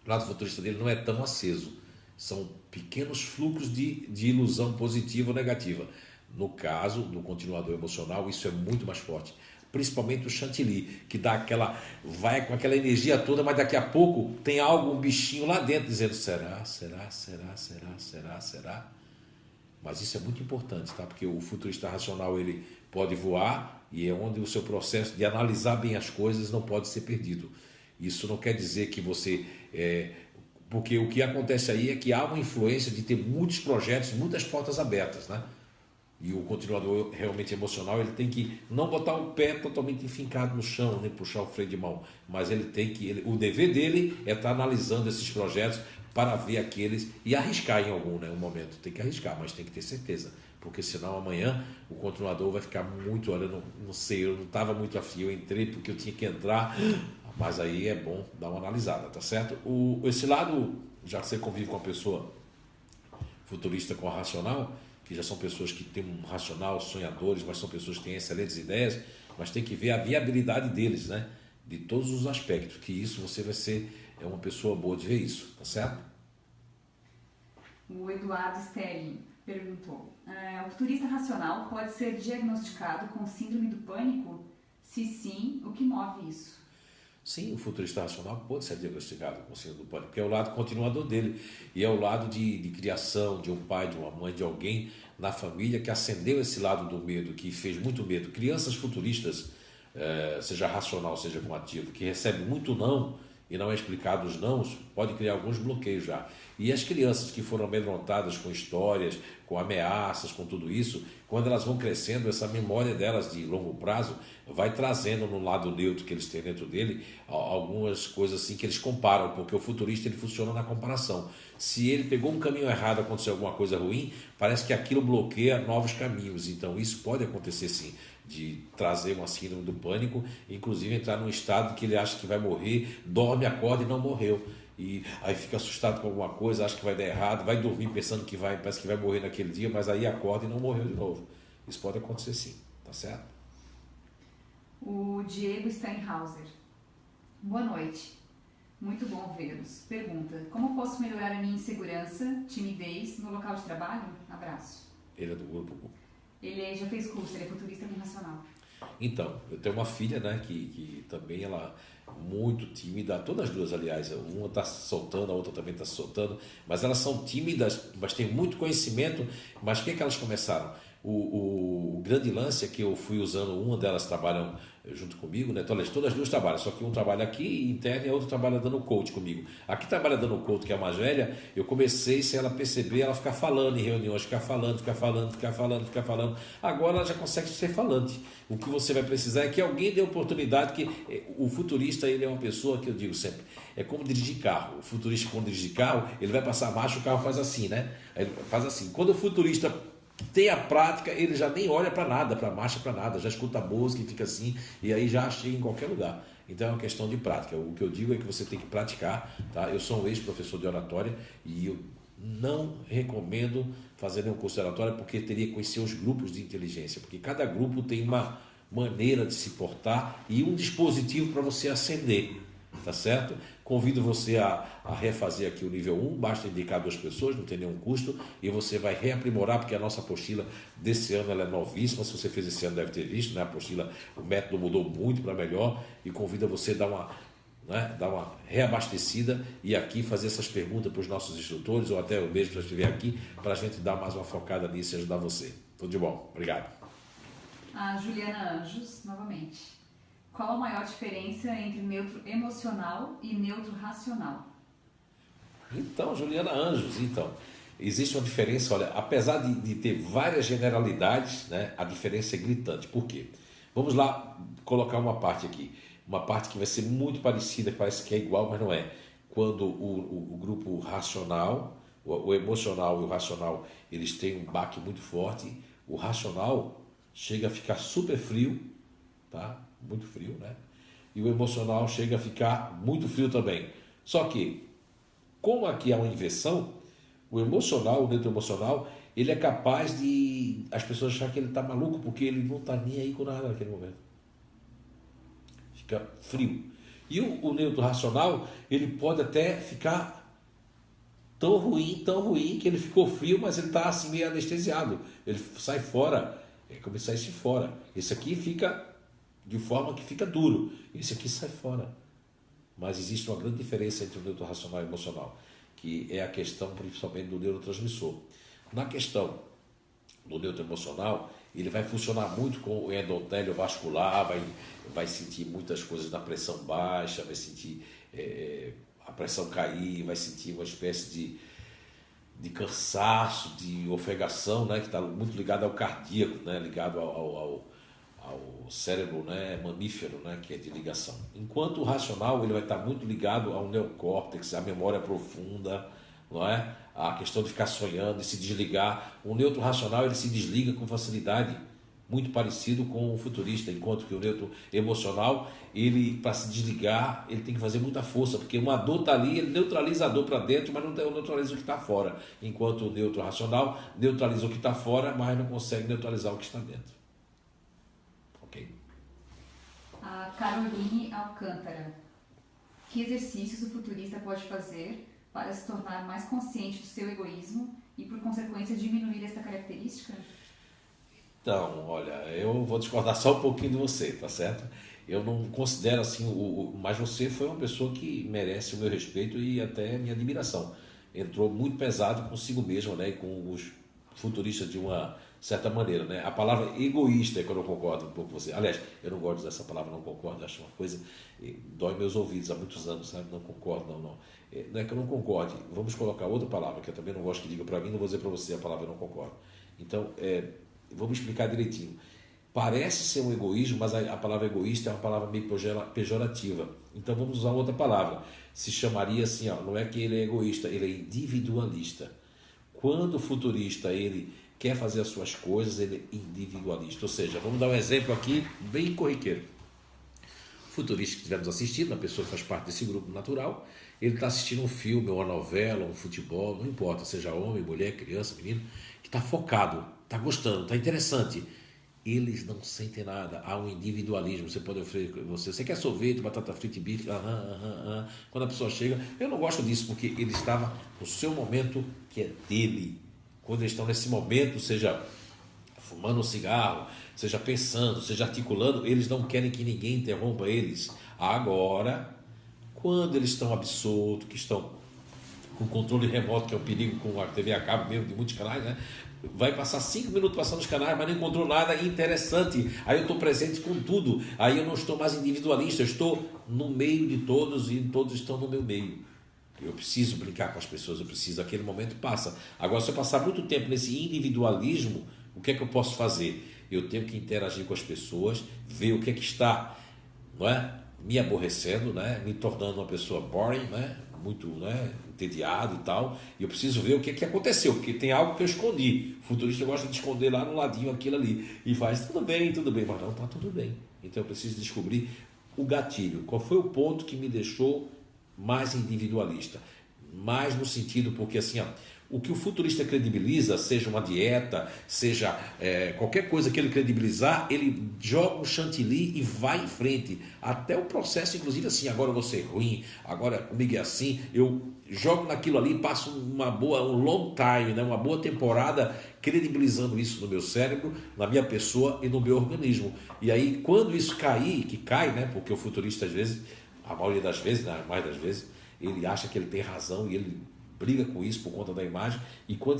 o lado futurista dele não é tão aceso. São pequenos fluxos de ilusão positiva ou negativa. No caso do continuador emocional, isso é muito mais forte. Principalmente o chantilly, que dá vai com aquela energia toda, mas daqui a pouco tem algo, um bichinho lá dentro dizendo será, será, será, será, será, será. Mas isso é muito importante, tá? Porque o futurista racional ele pode voar e é onde o seu processo de analisar bem as coisas não pode ser perdido. Isso não quer dizer que você... porque o que acontece aí é que há uma influência de ter muitos projetos, muitas portas abertas, né? E o continuador realmente emocional, ele tem que não botar o pé totalmente enfincado no chão, nem puxar o freio de mão, mas ele tem que, o dever dele é estar analisando esses projetos para ver aqueles e arriscar em algum, né, um momento. Tem que arriscar, mas tem que ter certeza, porque senão amanhã o continuador vai ficar muito, olha, não sei, eu não estava muito afim, eu entrei porque eu tinha que entrar, mas aí é bom dar uma analisada, tá certo? Esse lado, já que você convive com a pessoa futurista com a racional, que já são pessoas que têm um racional, sonhadores, mas são pessoas que têm excelentes ideias, mas tem que ver a viabilidade deles, né? De todos os aspectos, que isso você vai ser uma pessoa boa de ver isso, tá certo? O Eduardo Stelling perguntou, o futurista racional pode ser diagnosticado com síndrome do pânico? Se sim, o que move isso? Sim, o futurista racional pode ser diagnosticado com síndrome do pânico, porque é o lado continuador dele e é o lado de criação de um pai, de uma mãe, de alguém na família que acendeu esse lado do medo, que fez muito medo. Crianças futuristas, seja racional, seja com ativo, que recebem muito não e não é explicado os nãos, pode criar alguns bloqueios já. E as crianças que foram amedrontadas com histórias, com ameaças, com tudo isso, quando elas vão crescendo, essa memória delas de longo prazo vai trazendo no lado neutro que eles têm dentro dele algumas coisas assim que eles comparam, porque o futurista ele funciona na comparação. Se ele pegou um caminho errado, aconteceu alguma coisa ruim, parece que aquilo bloqueia novos caminhos. Então isso pode acontecer sim, de trazer uma síndrome do pânico, inclusive entrar num estado que ele acha que vai morrer, dorme, acorda e não morreu. E aí fica assustado com alguma coisa, acha que vai dar errado, vai dormir pensando que parece que vai morrer naquele dia, mas aí acorda e não morreu de novo. Isso pode acontecer sim, tá certo? O Diego Steinhauser. Boa noite. Muito bom vê-los. Pergunta, como posso melhorar a minha insegurança, timidez no local de trabalho? Abraço. Ele é do grupo. Ele já fez curso, ele é futurista com racional. Então, eu tenho uma filha, né, que também ela é muito tímida, todas as duas, aliás, uma está soltando, a outra também está soltando, mas elas são tímidas, mas têm muito conhecimento, mas o que é que elas começaram? O grande lance é que eu fui usando, uma delas trabalham junto comigo, né? Todas as duas trabalham, só que um trabalha aqui interno e a outra trabalha dando coach comigo. Aqui trabalha dando coach, que é a mais velha, eu comecei, sem ela perceber, ela ficar falando em reuniões, ficar falando. Agora ela já consegue ser falante. O que você vai precisar é que alguém dê oportunidade, que o futurista ele é uma pessoa que eu digo sempre, é como dirigir carro. O futurista, quando dirige carro, ele vai passar a marcha, o carro faz assim, né? Ele faz assim. Quando o futurista tem a prática, ele já nem olha para nada, para marcha, para nada, já escuta a música e fica assim, e aí já chega em qualquer lugar. Então é uma questão de prática. O que eu digo é que você tem que praticar, tá? Eu sou um ex-professor de oratória e eu não recomendo fazer nenhum curso de oratória porque teria que conhecer os grupos de inteligência, porque cada grupo tem uma maneira de se portar e um dispositivo para você acender, tá certo? Convido você a refazer aqui o nível 1, basta indicar 2 pessoas, não tem nenhum custo, e você vai reaprimorar, porque a nossa apostila desse ano ela é novíssima, se você fez esse ano deve ter visto, né? A apostila, o método mudou muito para melhor, e convido você a dar uma reabastecida e aqui fazer essas perguntas para os nossos instrutores, ou até eu mesmo já estiver aqui, para a gente dar mais uma focada nisso e ajudar você. Tudo de bom, obrigado. A Juliana Anjos, novamente. Qual a maior diferença entre neutro emocional e neutro racional? Então, Juliana Anjos, existe uma diferença, olha, apesar de ter várias generalidades, né, a diferença é gritante. Por quê? Vamos lá colocar uma parte aqui, uma parte que vai ser muito parecida, que parece que é igual, mas não é. Quando o grupo racional O emocional e o racional, eles têm um baque muito forte. O racional chega a ficar super frio, tá? Muito frio, né? E o emocional chega a ficar muito frio também. Só que, como aqui há uma inversão, o emocional, o neutro emocional, ele é capaz de as pessoas acharem que ele está maluco, porque ele não está nem aí com nada naquele momento. Fica frio. E o neutro racional, ele pode até ficar tão ruim, que ele ficou frio, mas ele está assim meio anestesiado. Ele sai fora, é como se saísse fora. Esse aqui fica de forma que fica duro. Esse aqui sai fora. Mas existe uma grande diferença entre o neutro racional e o emocional, que é a questão principalmente do neurotransmissor. Na questão do neutro emocional, ele vai funcionar muito com o endotélio vascular, vai sentir muitas coisas na pressão baixa, vai sentir a pressão cair, vai sentir uma espécie de cansaço, de ofegação, né, que está muito ligado ao cardíaco, né, ligado ao cérebro, né, mamífero, né, que é de ligação. Enquanto o racional ele vai estar muito ligado ao neocórtex, à memória profunda, não é? A questão de ficar sonhando e se desligar. O neutro racional ele se desliga com facilidade, muito parecido com o futurista, enquanto que o neutro emocional, ele para se desligar, ele tem que fazer muita força, porque uma dor está ali, ele neutraliza a dor para dentro, mas não neutraliza o que está fora. Enquanto o neutro racional neutraliza o que está fora, mas não consegue neutralizar o que está dentro. A Caroline Alcântara. Que exercícios o futurista pode fazer para se tornar mais consciente do seu egoísmo e, por consequência, diminuir esta característica? Então, olha, eu vou discordar só um pouquinho de você, tá certo? Eu não considero assim, mas você foi uma pessoa que merece o meu respeito e até a minha admiração. Entrou muito pesado consigo mesmo, né? E com os futuristas de uma certa maneira, né? A palavra egoísta é que eu não concordo um pouco com você. Aliás, eu não gosto dessa palavra, não concordo, acho uma coisa, dói meus ouvidos há muitos anos, sabe? Não concordo, não. Não é que eu não concorde, vamos colocar outra palavra, que eu também não gosto que diga para mim, não vou dizer para você a palavra eu não concordo. Então, vamos explicar direitinho. Parece ser um egoísmo, mas a palavra egoísta é uma palavra meio pejorativa. Então vamos usar outra palavra. Se chamaria assim, ó, não é que ele é egoísta, ele é individualista. Quando o futurista ele quer fazer as suas coisas, ele é individualista. Ou seja, vamos dar um exemplo aqui bem corriqueiro. O futurista que estivermos assistindo, a pessoa que faz parte desse grupo natural, ele está assistindo um filme, uma novela, um futebol, não importa, seja homem, mulher, criança, menino, que está focado, está gostando, está interessante. Eles não sentem nada, há um individualismo. Você pode oferecer, você quer sorvete, batata frita e bife, quando a pessoa chega, eu não gosto disso, porque ele estava no seu momento que é dele. Quando eles estão nesse momento, seja fumando um cigarro, seja pensando, seja articulando, eles não querem que ninguém interrompa eles. Agora, quando eles estão absortos, que estão com controle remoto, que é um perigo com a TV a cabo mesmo, de muitos canais, né? Vai passar 5 minutos passando os canais, mas não encontrou nada interessante. Aí eu estou presente com tudo. Aí eu não estou mais individualista, eu estou no meio de todos e todos estão no meu meio. Eu preciso brincar com as pessoas, eu preciso, aquele momento passa. Agora, se eu passar muito tempo nesse individualismo, o que é que eu posso fazer? Eu tenho que interagir com as pessoas, ver o que é que está, não é, me aborrecendo, né? Me tornando uma pessoa boring, né? Muito, né, entediado e tal, e eu preciso ver o que aconteceu, porque tem algo que eu escondi. O futurista gosta de esconder lá no ladinho aquilo ali, e faz tudo bem, mas não está tudo bem. Então eu preciso descobrir o gatilho, qual foi o ponto que me deixou mais individualista, mais no sentido, porque assim, ó, o que o futurista credibiliza, seja uma dieta, seja qualquer coisa que ele credibilizar, ele joga um chantilly e vai em frente, até o processo, inclusive assim, agora eu vou ser ruim, agora comigo é assim, eu jogo naquilo ali, passo um long time, né, uma boa temporada credibilizando isso no meu cérebro, na minha pessoa e no meu organismo. E aí, quando isso cair, que cai, né, porque o futurista às vezes, a maioria das vezes, né, mais das vezes, ele acha que ele tem razão e ele briga com isso por conta da imagem, e quando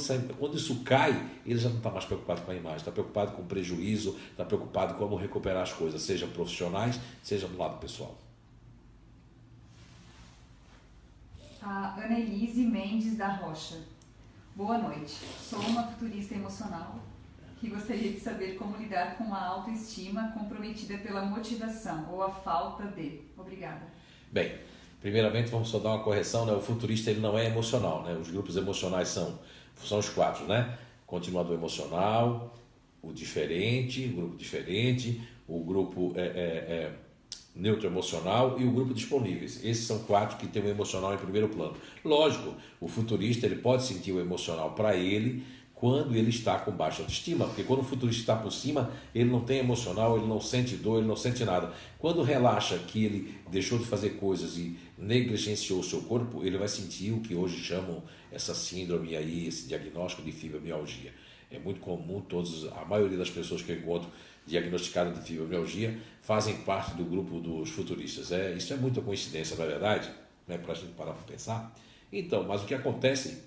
isso cai, ele já não está mais preocupado com a imagem, está preocupado com o prejuízo, está preocupado com como recuperar as coisas, seja profissionais, seja do lado pessoal. A Ana Elise Mendes da Rocha. Boa noite. Sou uma futurista emocional que gostaria de saber como lidar com a autoestima comprometida pela motivação ou a falta de. Obrigada. Bem, Primeiramente, vamos só dar uma correção, né? O futurista ele não é emocional, né? Os grupos emocionais são os quatro, né? Continuador emocional, o grupo diferente, o grupo neutro emocional e o grupo disponíveis. Esses são quatro que tem o emocional em primeiro plano. Lógico, o futurista ele pode sentir o emocional para ele quando ele está com baixa autoestima, porque quando o futurista está por cima, ele não tem emocional, ele não sente dor, ele não sente nada. Quando relaxa que ele deixou de fazer coisas e negligenciou o seu corpo, ele vai sentir o que hoje chamam essa síndrome aí, esse diagnóstico de fibromialgia. É muito comum, a maioria das pessoas que eu encontro diagnosticadas de fibromialgia fazem parte do grupo dos futuristas. Isso é muita coincidência, na verdade, né, para a gente parar para pensar. Então, mas o que acontece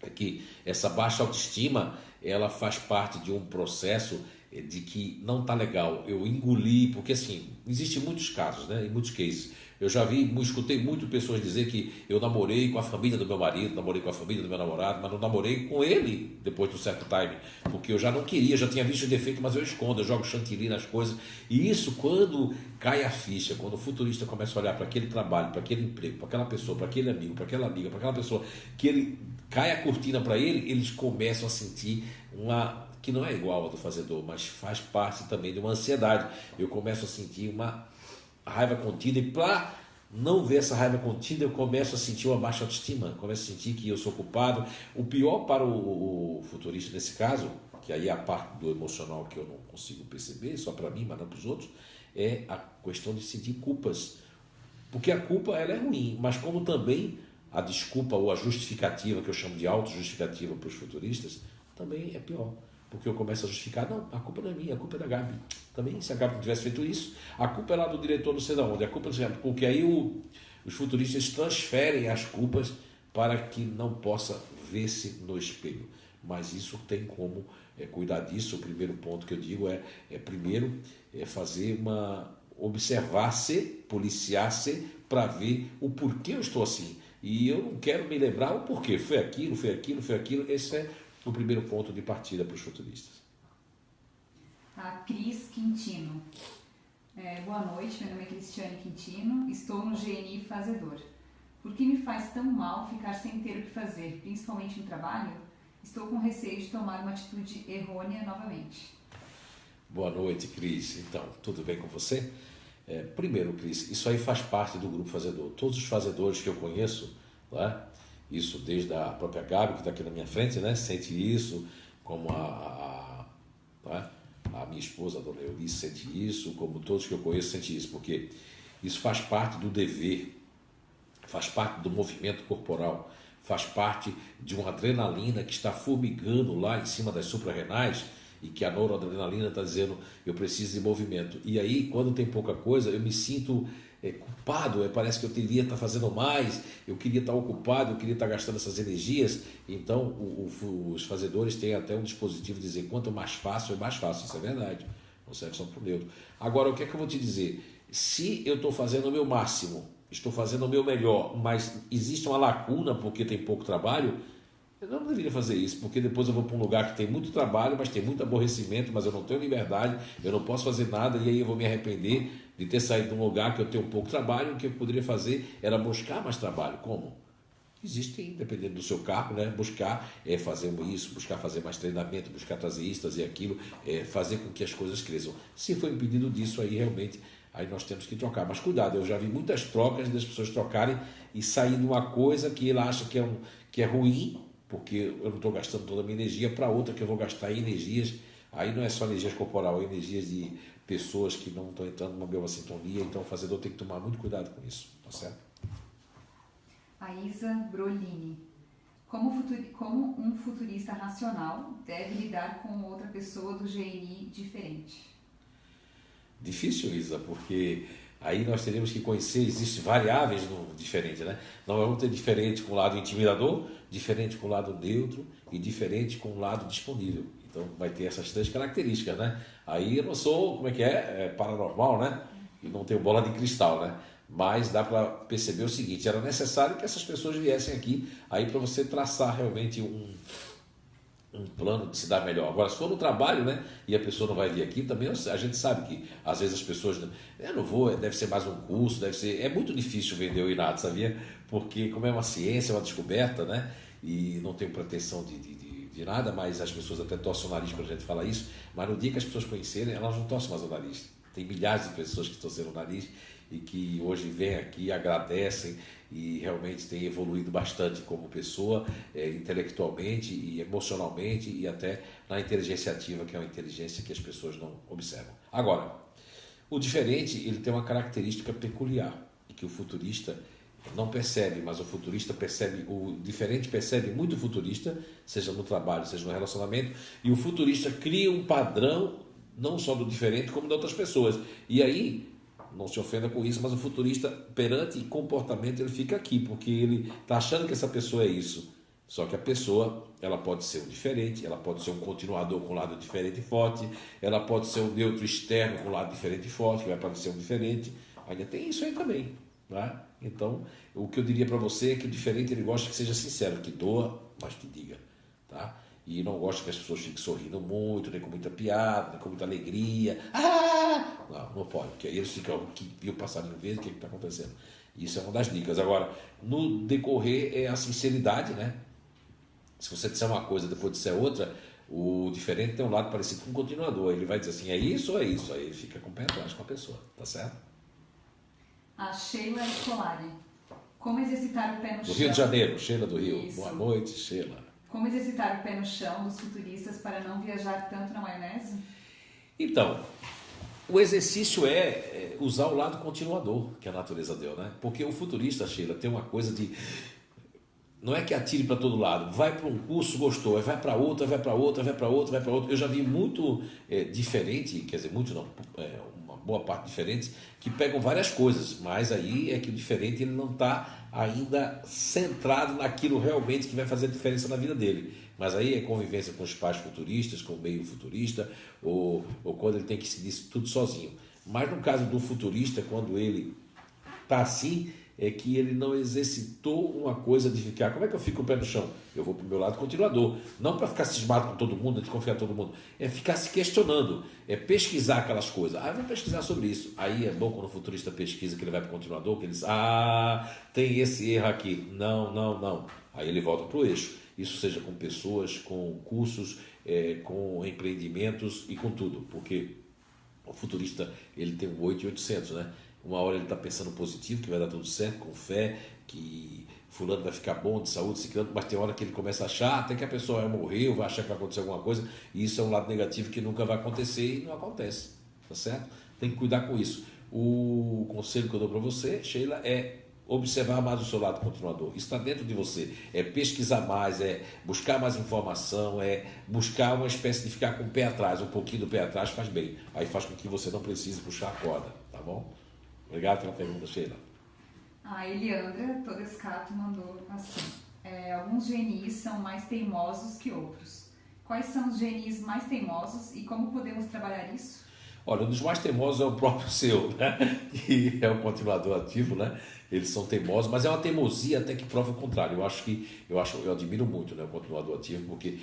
é que essa baixa autoestima, ela faz parte de um processo de que não está legal. Eu engoli, porque assim, existem muitos casos, né, em muitos cases. Eu já escutei muito pessoas dizer que eu namorei com a família do meu marido, namorei com a família do meu namorado, mas não namorei com ele depois de um certo time, porque eu já não queria, já tinha visto o defeito, mas eu escondo, eu jogo chantilly nas coisas. E isso, quando cai a ficha, quando o futurista começa a olhar para aquele trabalho, para aquele emprego, para aquela pessoa, para aquele amigo, para aquela amiga, para aquela pessoa, que ele cai a cortina para ele, eles começam a sentir que não é igual a do fazedor, mas faz parte também de uma ansiedade. Eu começo a sentir uma raiva contida e para não ver essa raiva contida eu começo a sentir uma baixa autoestima, começo a sentir que eu sou culpado. O pior para o futurista nesse caso, que aí é a parte do emocional que eu não consigo perceber, só para mim, mas não para os outros, é a questão de sentir culpas. Porque a culpa ela é ruim, mas como também a desculpa ou a justificativa, que eu chamo de autojustificativa para os futuristas, também é pior. Porque eu começo a justificar, não, a culpa não é minha, a culpa é da Gabi. Também, se a Gabi não tivesse feito isso, a culpa é lá do diretor não sei de onde, a culpa é do... Porque aí os futuristas transferem as culpas para que não possa ver-se no espelho. Mas isso tem como cuidar disso. O primeiro ponto que eu digo primeiro, fazer observar-se, policiar-se, para ver o porquê eu estou assim. E eu não quero me lembrar o porquê. Foi aquilo. Esse é o primeiro ponto de partida para os futuristas. A Cris Quintino. Boa noite, meu nome é Cristiane Quintino, estou no GNI Fazedor. Por que me faz tão mal ficar sem ter o que fazer, principalmente no trabalho? Estou com receio de tomar uma atitude errônea novamente. Boa noite, Cris. Então, tudo bem com você? Primeiro, Cris, isso aí faz parte do grupo fazedor. Todos os fazedores que eu conheço, né, isso desde a própria Gabi, que está aqui na minha frente, né, sente isso, como a minha esposa, a dona Eunice, sente isso, como todos que eu conheço sente isso, porque isso faz parte do dever, faz parte do movimento corporal, faz parte de uma adrenalina que está formigando lá em cima das suprarrenais, e que a noradrenalina está dizendo, eu preciso de movimento. E aí, quando tem pouca coisa, eu me sinto culpado, parece que eu deveria estar fazendo mais, eu queria estar ocupado, eu queria estar gastando essas energias. Então, os fazedores têm até um dispositivo de dizer, quanto mais fácil, é mais fácil. Isso é verdade, não serve só para o neutro. Agora, o que é que eu vou te dizer? Se eu estou fazendo o meu máximo, estou fazendo o meu melhor, mas existe uma lacuna porque tem pouco trabalho, eu não deveria fazer isso, porque depois eu vou para um lugar que tem muito trabalho, mas tem muito aborrecimento, mas eu não tenho liberdade, eu não posso fazer nada, e aí eu vou me arrepender de ter saído de um lugar que eu tenho pouco trabalho. O que eu poderia fazer era buscar mais trabalho. Como? Existem, dependendo do seu cargo, né? Buscar fazer isso, buscar fazer mais treinamento, buscar trazer isso, trazer aquilo, fazer com que as coisas cresçam. Se for impedido disso, aí realmente aí nós temos que trocar. Mas cuidado, eu já vi muitas trocas das pessoas trocarem e sair de uma coisa que ele acha que é ruim, porque eu não estou gastando toda a minha energia, para outra que eu vou gastar energias. Aí não é só energias corporal, é energias de pessoas que não estão entrando numa mesma sintonia. Então o fazedor tem que tomar muito cuidado com isso, tá certo? A Isa Brolini. Como um futurista racional deve lidar com outra pessoa do GNI diferente? Difícil, Isa, porque aí nós teríamos que conhecer, existem variáveis diferentes, né? Nós vamos ter diferente com o lado intimidador, diferente com o lado neutro e diferente com o lado disponível. Então vai ter essas três características, né? Aí eu não sou, paranormal, né? E não tenho bola de cristal, né? Mas dá para perceber o seguinte, era necessário que essas pessoas viessem aqui aí para você traçar realmente um plano de se dar melhor. Agora, se for no trabalho, né, e a pessoa não vai vir aqui, também a gente sabe que às vezes as pessoas, eu não vou, deve ser mais um curso, deve ser, é muito difícil vender o Inato, sabia? Porque como é uma ciência, é uma descoberta, né, e não tenho pretensão de nada, mas as pessoas até torcem o nariz para a gente falar isso, mas no dia que as pessoas conhecerem, elas não torcem mais o nariz. Tem milhares de pessoas que torceram o nariz e que hoje vêm aqui, agradecem e realmente têm evoluído bastante como pessoa, intelectualmente e emocionalmente e até na inteligência ativa, que é uma inteligência que as pessoas não observam. Agora, o diferente, ele tem uma característica peculiar e que o futurista não percebe, mas o futurista percebe, o diferente percebe muito o futurista, seja no trabalho, seja no relacionamento, e o futurista cria um padrão não só do diferente, como de outras pessoas. E aí, não se ofenda com isso, mas o futurista, perante comportamento, ele fica aqui, porque ele está achando que essa pessoa é isso. Só que a pessoa, ela pode ser um diferente, ela pode ser um continuador com um lado diferente e forte, ela pode ser um neutro externo com um lado diferente e forte, que vai parecer um diferente. Ainda tem isso aí também, né? Então, o que eu diria para você é que o diferente, ele gosta que seja sincero, que doa, mas que diga, tá? E não gosta que as pessoas fiquem sorrindo muito, nem com muita piada, nem com muita alegria. Não pode, porque aí eles ficam, o que viu o passarinho verde, o que está acontecendo? Isso é uma das dicas. Agora, no decorrer é a sinceridade, né? Se você disser uma coisa depois disser outra, o diferente tem um lado parecido com o continuador. Ele vai dizer assim, é isso ou é isso? Aí ele fica com o pé atrás com a pessoa, tá certo? A Sheila Escolari. Como exercitar o pé no chão? Do Rio de Janeiro, Sheila do Rio. Isso. Boa noite, Sheila. Como exercitar o pé no chão dos futuristas para não viajar tanto na maionese? Então, o exercício é usar o lado continuador que a natureza deu, né? Porque o futurista, Sheila, tem uma coisa de... Não é que atire para todo lado. Vai para um curso, gostou, vai para outro, vai para outro, vai para outro, vai para outro. Eu já vi muito diferente, quer dizer, muito não, uma boa parte diferente, que pegam várias coisas, mas aí é que o diferente ele não está ainda centrado naquilo realmente que vai fazer a diferença na vida dele. Mas aí é convivência com os pais futuristas, com o meio futurista, ou quando ele tem que decidir tudo sozinho. Mas no caso do futurista, quando ele está assim, é que ele não exercitou uma coisa de ficar, como é que eu fico com o pé no chão? Eu vou para o meu lado continuador, não para ficar cismado com todo mundo, de confiar em todo mundo, é ficar se questionando, é pesquisar aquelas coisas. Eu vou pesquisar sobre isso. Aí é bom quando o futurista pesquisa, que ele vai para o continuador, que ele diz, tem esse erro aqui. Não. Aí ele volta para o eixo. Isso seja com pessoas, com cursos, com empreendimentos e com tudo, porque o futurista ele tem um 8.800, né? Uma hora ele está pensando positivo, que vai dar tudo certo, com fé, que fulano vai ficar bom de saúde, ciclano, mas tem hora que ele começa a achar até que a pessoa vai morrer ou vai achar que vai acontecer alguma coisa, e isso é um lado negativo que nunca vai acontecer e não acontece, tá certo? Tem que cuidar com isso. O conselho que eu dou para você, Sheila, é observar mais o seu lado continuador. Isso está dentro de você. É pesquisar mais, é buscar mais informação, é buscar uma espécie de ficar com o pé atrás, um pouquinho do pé atrás faz bem. Aí faz com que você não precise puxar a corda, tá bom? Obrigado pela pergunta, Sheila. A Eliandra Todescato mandou assim: alguns GNIs são mais teimosos que outros. Quais são os GNIs mais teimosos e como podemos trabalhar isso? Olha, um dos mais teimosos é o próprio seu, né? Que é o continuador ativo, né? Eles são teimosos, mas é uma teimosia até que prova o contrário. Eu admiro muito, né, o continuador ativo, porque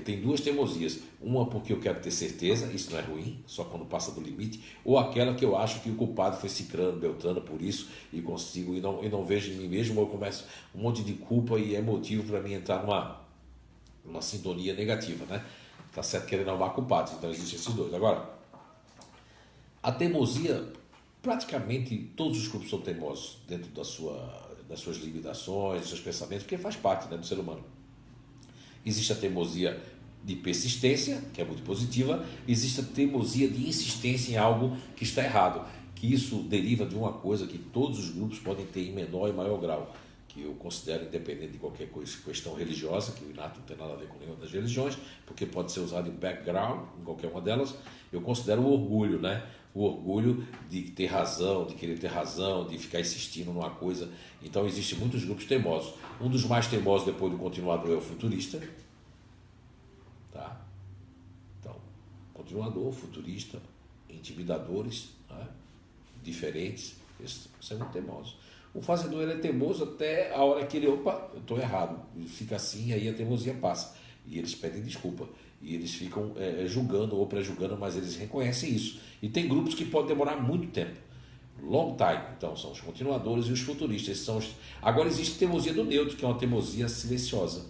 tem duas teimosias. Uma porque eu quero ter certeza, isso não é ruim, só quando passa do limite, ou aquela que eu acho que o culpado foi Cicrano, Beltrano por isso, e consigo, e não vejo em mim mesmo, ou eu começo um monte de culpa e é motivo para mim entrar numa sintonia negativa, né? Tá certo querendo arrumar culpados, então existem esses dois. Agora, a teimosia, praticamente todos os grupos são teimosos dentro das suas limitações, dos seus pensamentos, porque faz parte, né, do ser humano. Existe a teimosia de persistência, que é muito positiva, existe a teimosia de insistência em algo que está errado, que isso deriva de uma coisa que todos os grupos podem ter em menor e maior grau, que eu considero independente de qualquer questão religiosa, que o Inato não tem nada a ver com nenhuma das religiões, porque pode ser usado em background, em qualquer uma delas. Eu considero o orgulho, né? O orgulho de ter razão, de querer ter razão, de ficar insistindo numa coisa. Então, existem muitos grupos teimosos. Um dos mais teimosos depois do continuador é o futurista. Tá? Então, continuador, futurista, intimidadores, né? Diferentes, esses são muito teimosos. O fazedor ele é teimoso até a hora que ele, eu estou errado, ele fica assim, aí a teimosia passa. e eles pedem desculpa. E eles ficam julgando ou pré-julgando, mas eles reconhecem isso. E tem grupos que podem demorar muito tempo. Long time, então, são os continuadores e os futuristas. Esses são os... Agora existe a teimosia do neutro, que é uma teimosia silenciosa.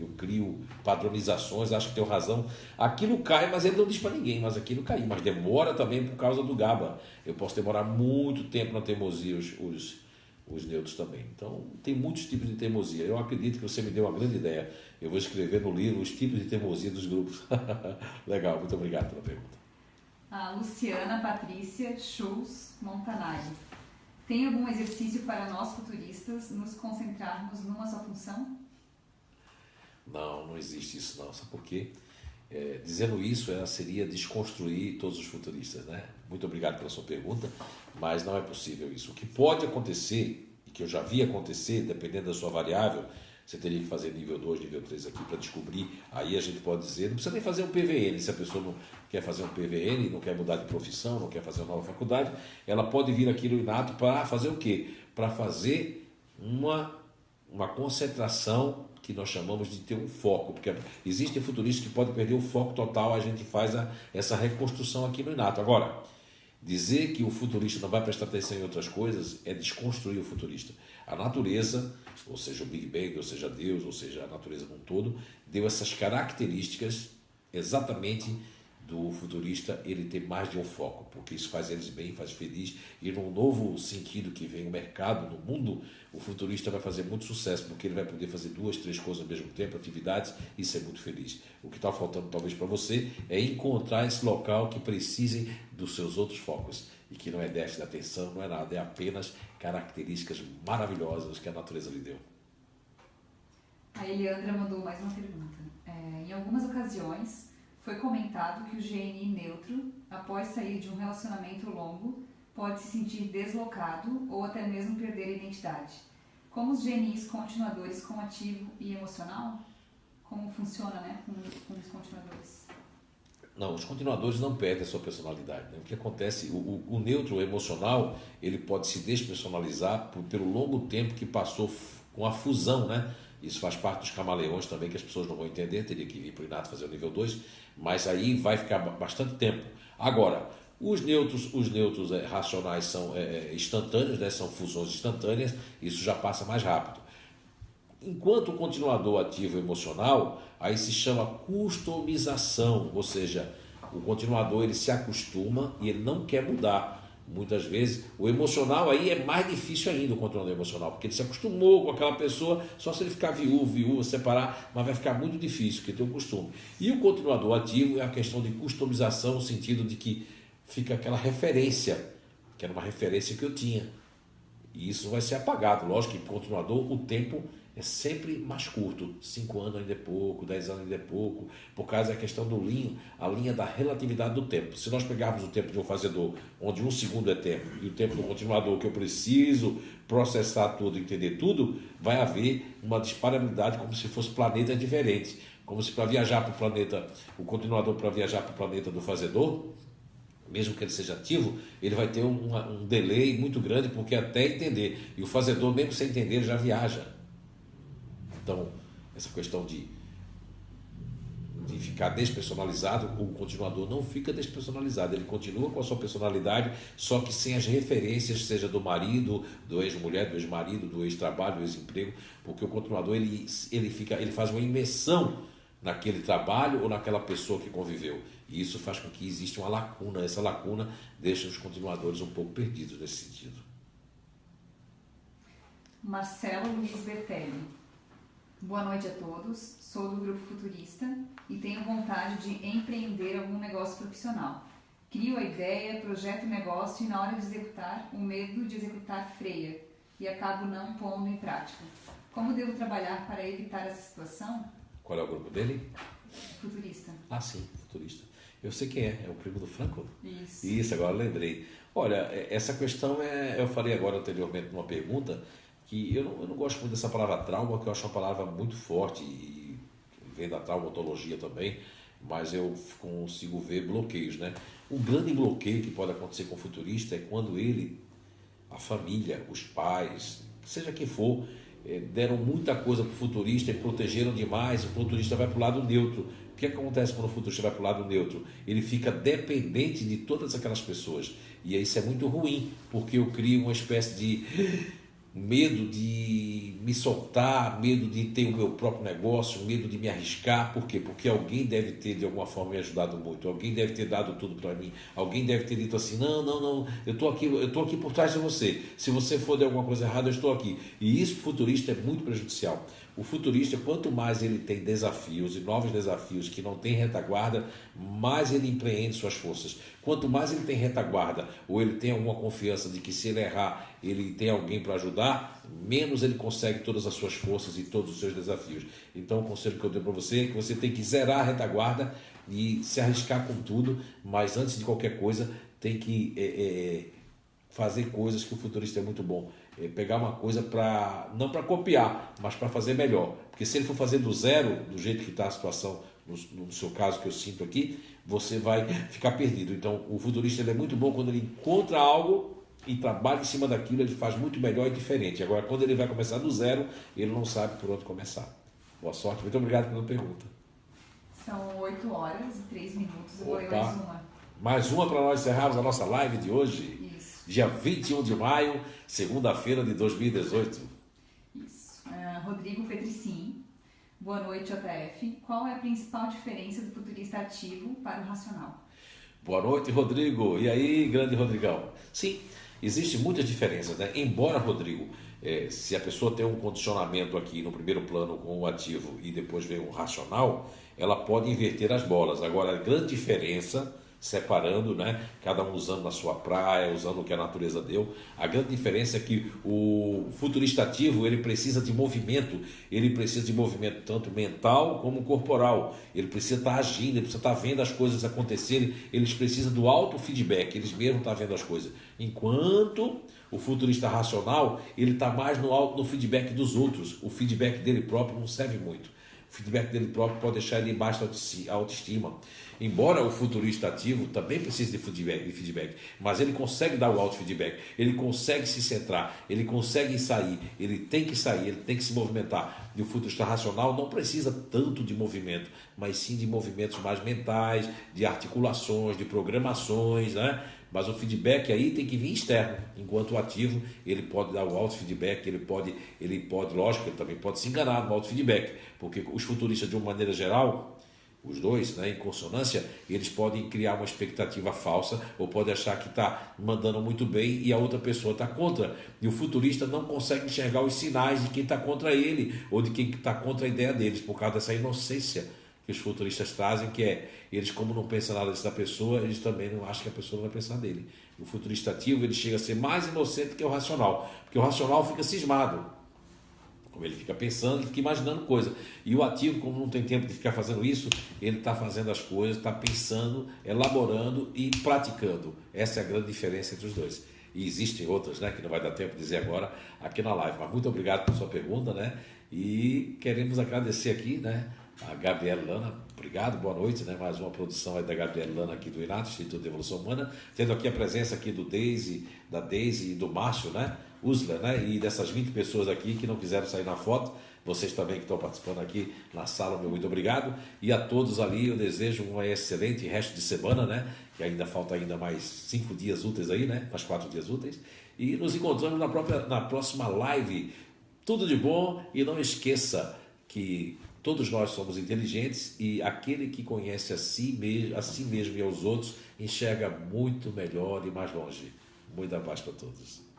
Eu crio padronizações, acho que tenho razão. Aquilo cai, mas ele não diz para ninguém, mas aquilo caiu. Mas demora também por causa do GABA. Eu posso demorar muito tempo na teimosia, os neutros também. Então, tem muitos tipos de teimosia. Eu acredito que você me deu uma grande ideia. Eu vou escrever no livro os tipos de teimosia dos grupos. Legal, muito obrigado pela pergunta. A Luciana Patrícia Schultz Montanari. Tem algum exercício para nós futuristas nos concentrarmos numa só função? Não, não existe isso não. Sabe por quê? Dizendo isso, ela seria desconstruir todos os futuristas, né? Muito obrigado pela sua pergunta, mas não é possível isso. O que pode acontecer, e que eu já vi acontecer, dependendo da sua variável, você teria que fazer nível 2, nível 3 aqui para descobrir. Aí a gente pode dizer, não precisa nem fazer um PVN. Se a pessoa não quer fazer um PVN, não quer mudar de profissão, não quer fazer uma nova faculdade, ela pode vir aqui no Inato para fazer o quê? Para fazer uma concentração que nós chamamos de ter um foco, porque existem futuristas que podem perder o foco total, a gente faz essa reconstrução aqui no Inato. Agora, dizer que o futurista não vai prestar atenção em outras coisas é desconstruir o futurista. A natureza, ou seja, o Big Bang, ou seja, Deus, ou seja, a natureza como um todo, deu essas características exatamente do futurista ele ter mais de um foco, porque isso faz eles bem, faz feliz, e num novo sentido que vem o mercado, no mundo, o futurista vai fazer muito sucesso, porque ele vai poder fazer 2, 3 coisas ao mesmo tempo, atividades, e ser muito feliz. O que está faltando talvez para você é encontrar esse local que precise dos seus outros focos, e que não é déficit de atenção, não é nada, é apenas características maravilhosas que a natureza lhe deu. A Eliandra mandou mais uma pergunta. Em algumas ocasiões, foi comentado que o GNI neutro, após sair de um relacionamento longo, pode se sentir deslocado ou até mesmo perder a identidade. Como os GNIs continuadores com ativo e emocional? Como funciona, né, com os continuadores? Não, os continuadores não perdem a sua personalidade, né? O que acontece, o neutro emocional, ele pode se despersonalizar pelo longo tempo que passou com a fusão, né? Isso faz parte dos camaleões também, que as pessoas não vão entender, teria que vir para o Inato fazer o nível 2, mas aí vai ficar bastante tempo. Agora, os neutros racionais são instantâneos, né? São fusões instantâneas, isso já passa mais rápido. Enquanto o continuador ativo emocional, aí se chama customização, ou seja, o continuador ele se acostuma e ele não quer mudar. Muitas vezes, o emocional aí é mais difícil ainda, o continuador emocional, porque ele se acostumou com aquela pessoa, só se ele ficar viúva, separar, mas vai ficar muito difícil, porque tem um costume. E o continuador ativo é a questão de customização, no sentido de que fica aquela referência, que era uma referência que eu tinha. E isso vai ser apagado. Lógico que continuador, o tempo é sempre mais curto, 5 anos ainda é pouco, 10 anos ainda é pouco, por causa da questão do a linha da relatividade do tempo. Se nós pegarmos o tempo de um fazedor, onde 1 segundo é tempo, e o tempo do continuador, que eu preciso processar tudo, entender tudo, vai haver uma disparabilidade como se fosse planetas diferentes. Como se para viajar para o planeta, o continuador para viajar para o planeta do fazedor, mesmo que ele seja ativo, ele vai ter um delay muito grande, porque até entender, e o fazedor, mesmo sem entender, ele já viaja. Então, essa questão de ficar despersonalizado, o continuador não fica despersonalizado, ele continua com a sua personalidade, só que sem as referências, seja do marido, do ex-mulher, do ex-marido, do ex-trabalho, do ex-emprego, porque o continuador ele faz uma imersão naquele trabalho ou naquela pessoa que conviveu. E isso faz com que exista uma lacuna, essa lacuna deixa os continuadores um pouco perdidos nesse sentido. Marcelo Luiz Bertelli. Boa noite a todos, sou do Grupo Futurista e tenho vontade de empreender algum negócio profissional. Crio a ideia, projeto o negócio e na hora de executar, o medo de executar freia e acabo não pondo em prática. Como devo trabalhar para evitar essa situação? Qual é o grupo dele? Futurista. Ah, sim, futurista. Eu sei quem é o primo do Franco? Isso, agora lembrei. Olha, essa questão eu falei agora anteriormente numa pergunta, que eu não gosto muito dessa palavra trauma, que eu acho uma palavra muito forte e vem da traumatologia também, mas eu consigo ver bloqueios, né? Um grande bloqueio que pode acontecer com o futurista é quando a família, os pais, seja quem for, deram muita coisa para o futurista e protegeram demais, o futurista vai para o lado neutro. O que acontece quando o futurista vai para o lado neutro? Ele fica dependente de todas aquelas pessoas. E isso é muito ruim, porque eu crio uma espécie de medo de me soltar, medo de ter o meu próprio negócio, medo de me arriscar. Por quê? Porque alguém deve ter de alguma forma me ajudado muito, alguém deve ter dado tudo para mim, alguém deve ter dito assim, não, eu estou aqui por trás de você, se você for de alguma coisa errada, eu estou aqui. E isso pro futurista é muito prejudicial. O futurista, quanto mais ele tem desafios e novos desafios que não tem retaguarda, mais ele empreende suas forças. Quanto mais ele tem retaguarda, ou ele tem alguma confiança de que se ele errar, ele tem alguém para ajudar, menos ele consegue todas as suas forças e todos os seus desafios. Então o conselho que eu dou para você é que você tem que zerar a retaguarda e se arriscar com tudo, mas antes de qualquer coisa tem que fazer coisas que o futurista é muito bom. Pegar uma coisa não para copiar, mas para fazer melhor. Porque se ele for fazer do zero, do jeito que está a situação, no seu caso que eu sinto aqui, você vai ficar perdido. Então o futurista ele é muito bom quando ele encontra algo e trabalha em cima daquilo, ele faz muito melhor e diferente. Agora, quando ele vai começar do zero, ele não sabe por onde começar. Boa sorte, muito obrigado pela pergunta. São 8 horas e 3 minutos, eu vou ler mais uma. Mais uma para nós encerrarmos a nossa live de hoje. Isso. Dia 21 de maio, segunda-feira de 2018. Isso. Rodrigo Petricin. Boa noite, JF. Qual é a principal diferença do futurista ativo para o racional? Boa noite, Rodrigo. E aí, grande Rodrigão? Sim, existem muitas diferenças, né? Embora, Rodrigo, se a pessoa tem um condicionamento aqui no primeiro plano com o ativo e depois vem um racional, ela pode inverter as bolas. Agora, a grande diferença, separando, né? Cada um usando na sua praia, usando o que a natureza deu. A grande diferença é que o futurista ativo, ele precisa de movimento tanto mental como corporal. Ele precisa estar agindo, ele precisa estar vendo as coisas acontecerem, eles precisam do auto-feedback, eles mesmos estão vendo as coisas. Enquanto o futurista racional, ele está mais no feedback dos outros, o feedback dele próprio não serve muito. O feedback dele próprio pode deixar ele em baixa autoestima. Embora o futurista ativo também precise de feedback, mas ele consegue dar o auto-feedback, ele consegue se centrar, ele consegue sair, ele tem que se movimentar. E o futurista racional não precisa tanto de movimento, mas sim de movimentos mais mentais, de articulações, de programações, né? Mas o feedback aí tem que vir externo, enquanto o ativo ele pode dar o auto-feedback, ele pode, lógico, ele também pode se enganar no auto-feedback, porque os futuristas, de uma maneira geral, os dois, né, em consonância, eles podem criar uma expectativa falsa ou podem achar que está mandando muito bem e a outra pessoa está contra. E o futurista não consegue enxergar os sinais de quem está contra ele ou de quem está contra a ideia deles, por causa dessa inocência que os futuristas trazem, que eles, como não pensam nada da pessoa, eles também não acham que a pessoa não vai pensar dele. O futurista ativo, ele chega a ser mais inocente que o racional, porque o racional fica cismado. Como ele fica pensando, ele fica imaginando coisa. E o ativo, como não tem tempo de ficar fazendo isso, ele está fazendo as coisas, está pensando, elaborando e praticando. Essa é a grande diferença entre os dois. E existem outras, né, que não vai dar tempo de dizer agora aqui na live. Mas muito obrigado por sua pergunta, né? E queremos agradecer aqui, né, a Gabriela Lana. Obrigado, boa noite, né? Mais uma produção aí da Gabriela Lana aqui do INAT, Instituto de Evolução Humana, tendo aqui a presença aqui da Deise e do Márcio, né? Usla, né? E dessas 20 pessoas aqui que não quiseram sair na foto, vocês também que estão participando aqui na sala, meu muito obrigado. E a todos ali eu desejo um excelente resto de semana, né? Que ainda falta mais 5 dias úteis aí, né? Mais 4 dias úteis. E nos encontramos na próxima live. Tudo de bom e não esqueça que todos nós somos inteligentes e aquele que conhece a si mesmo e aos outros enxerga muito melhor e mais longe. Muita paz para todos.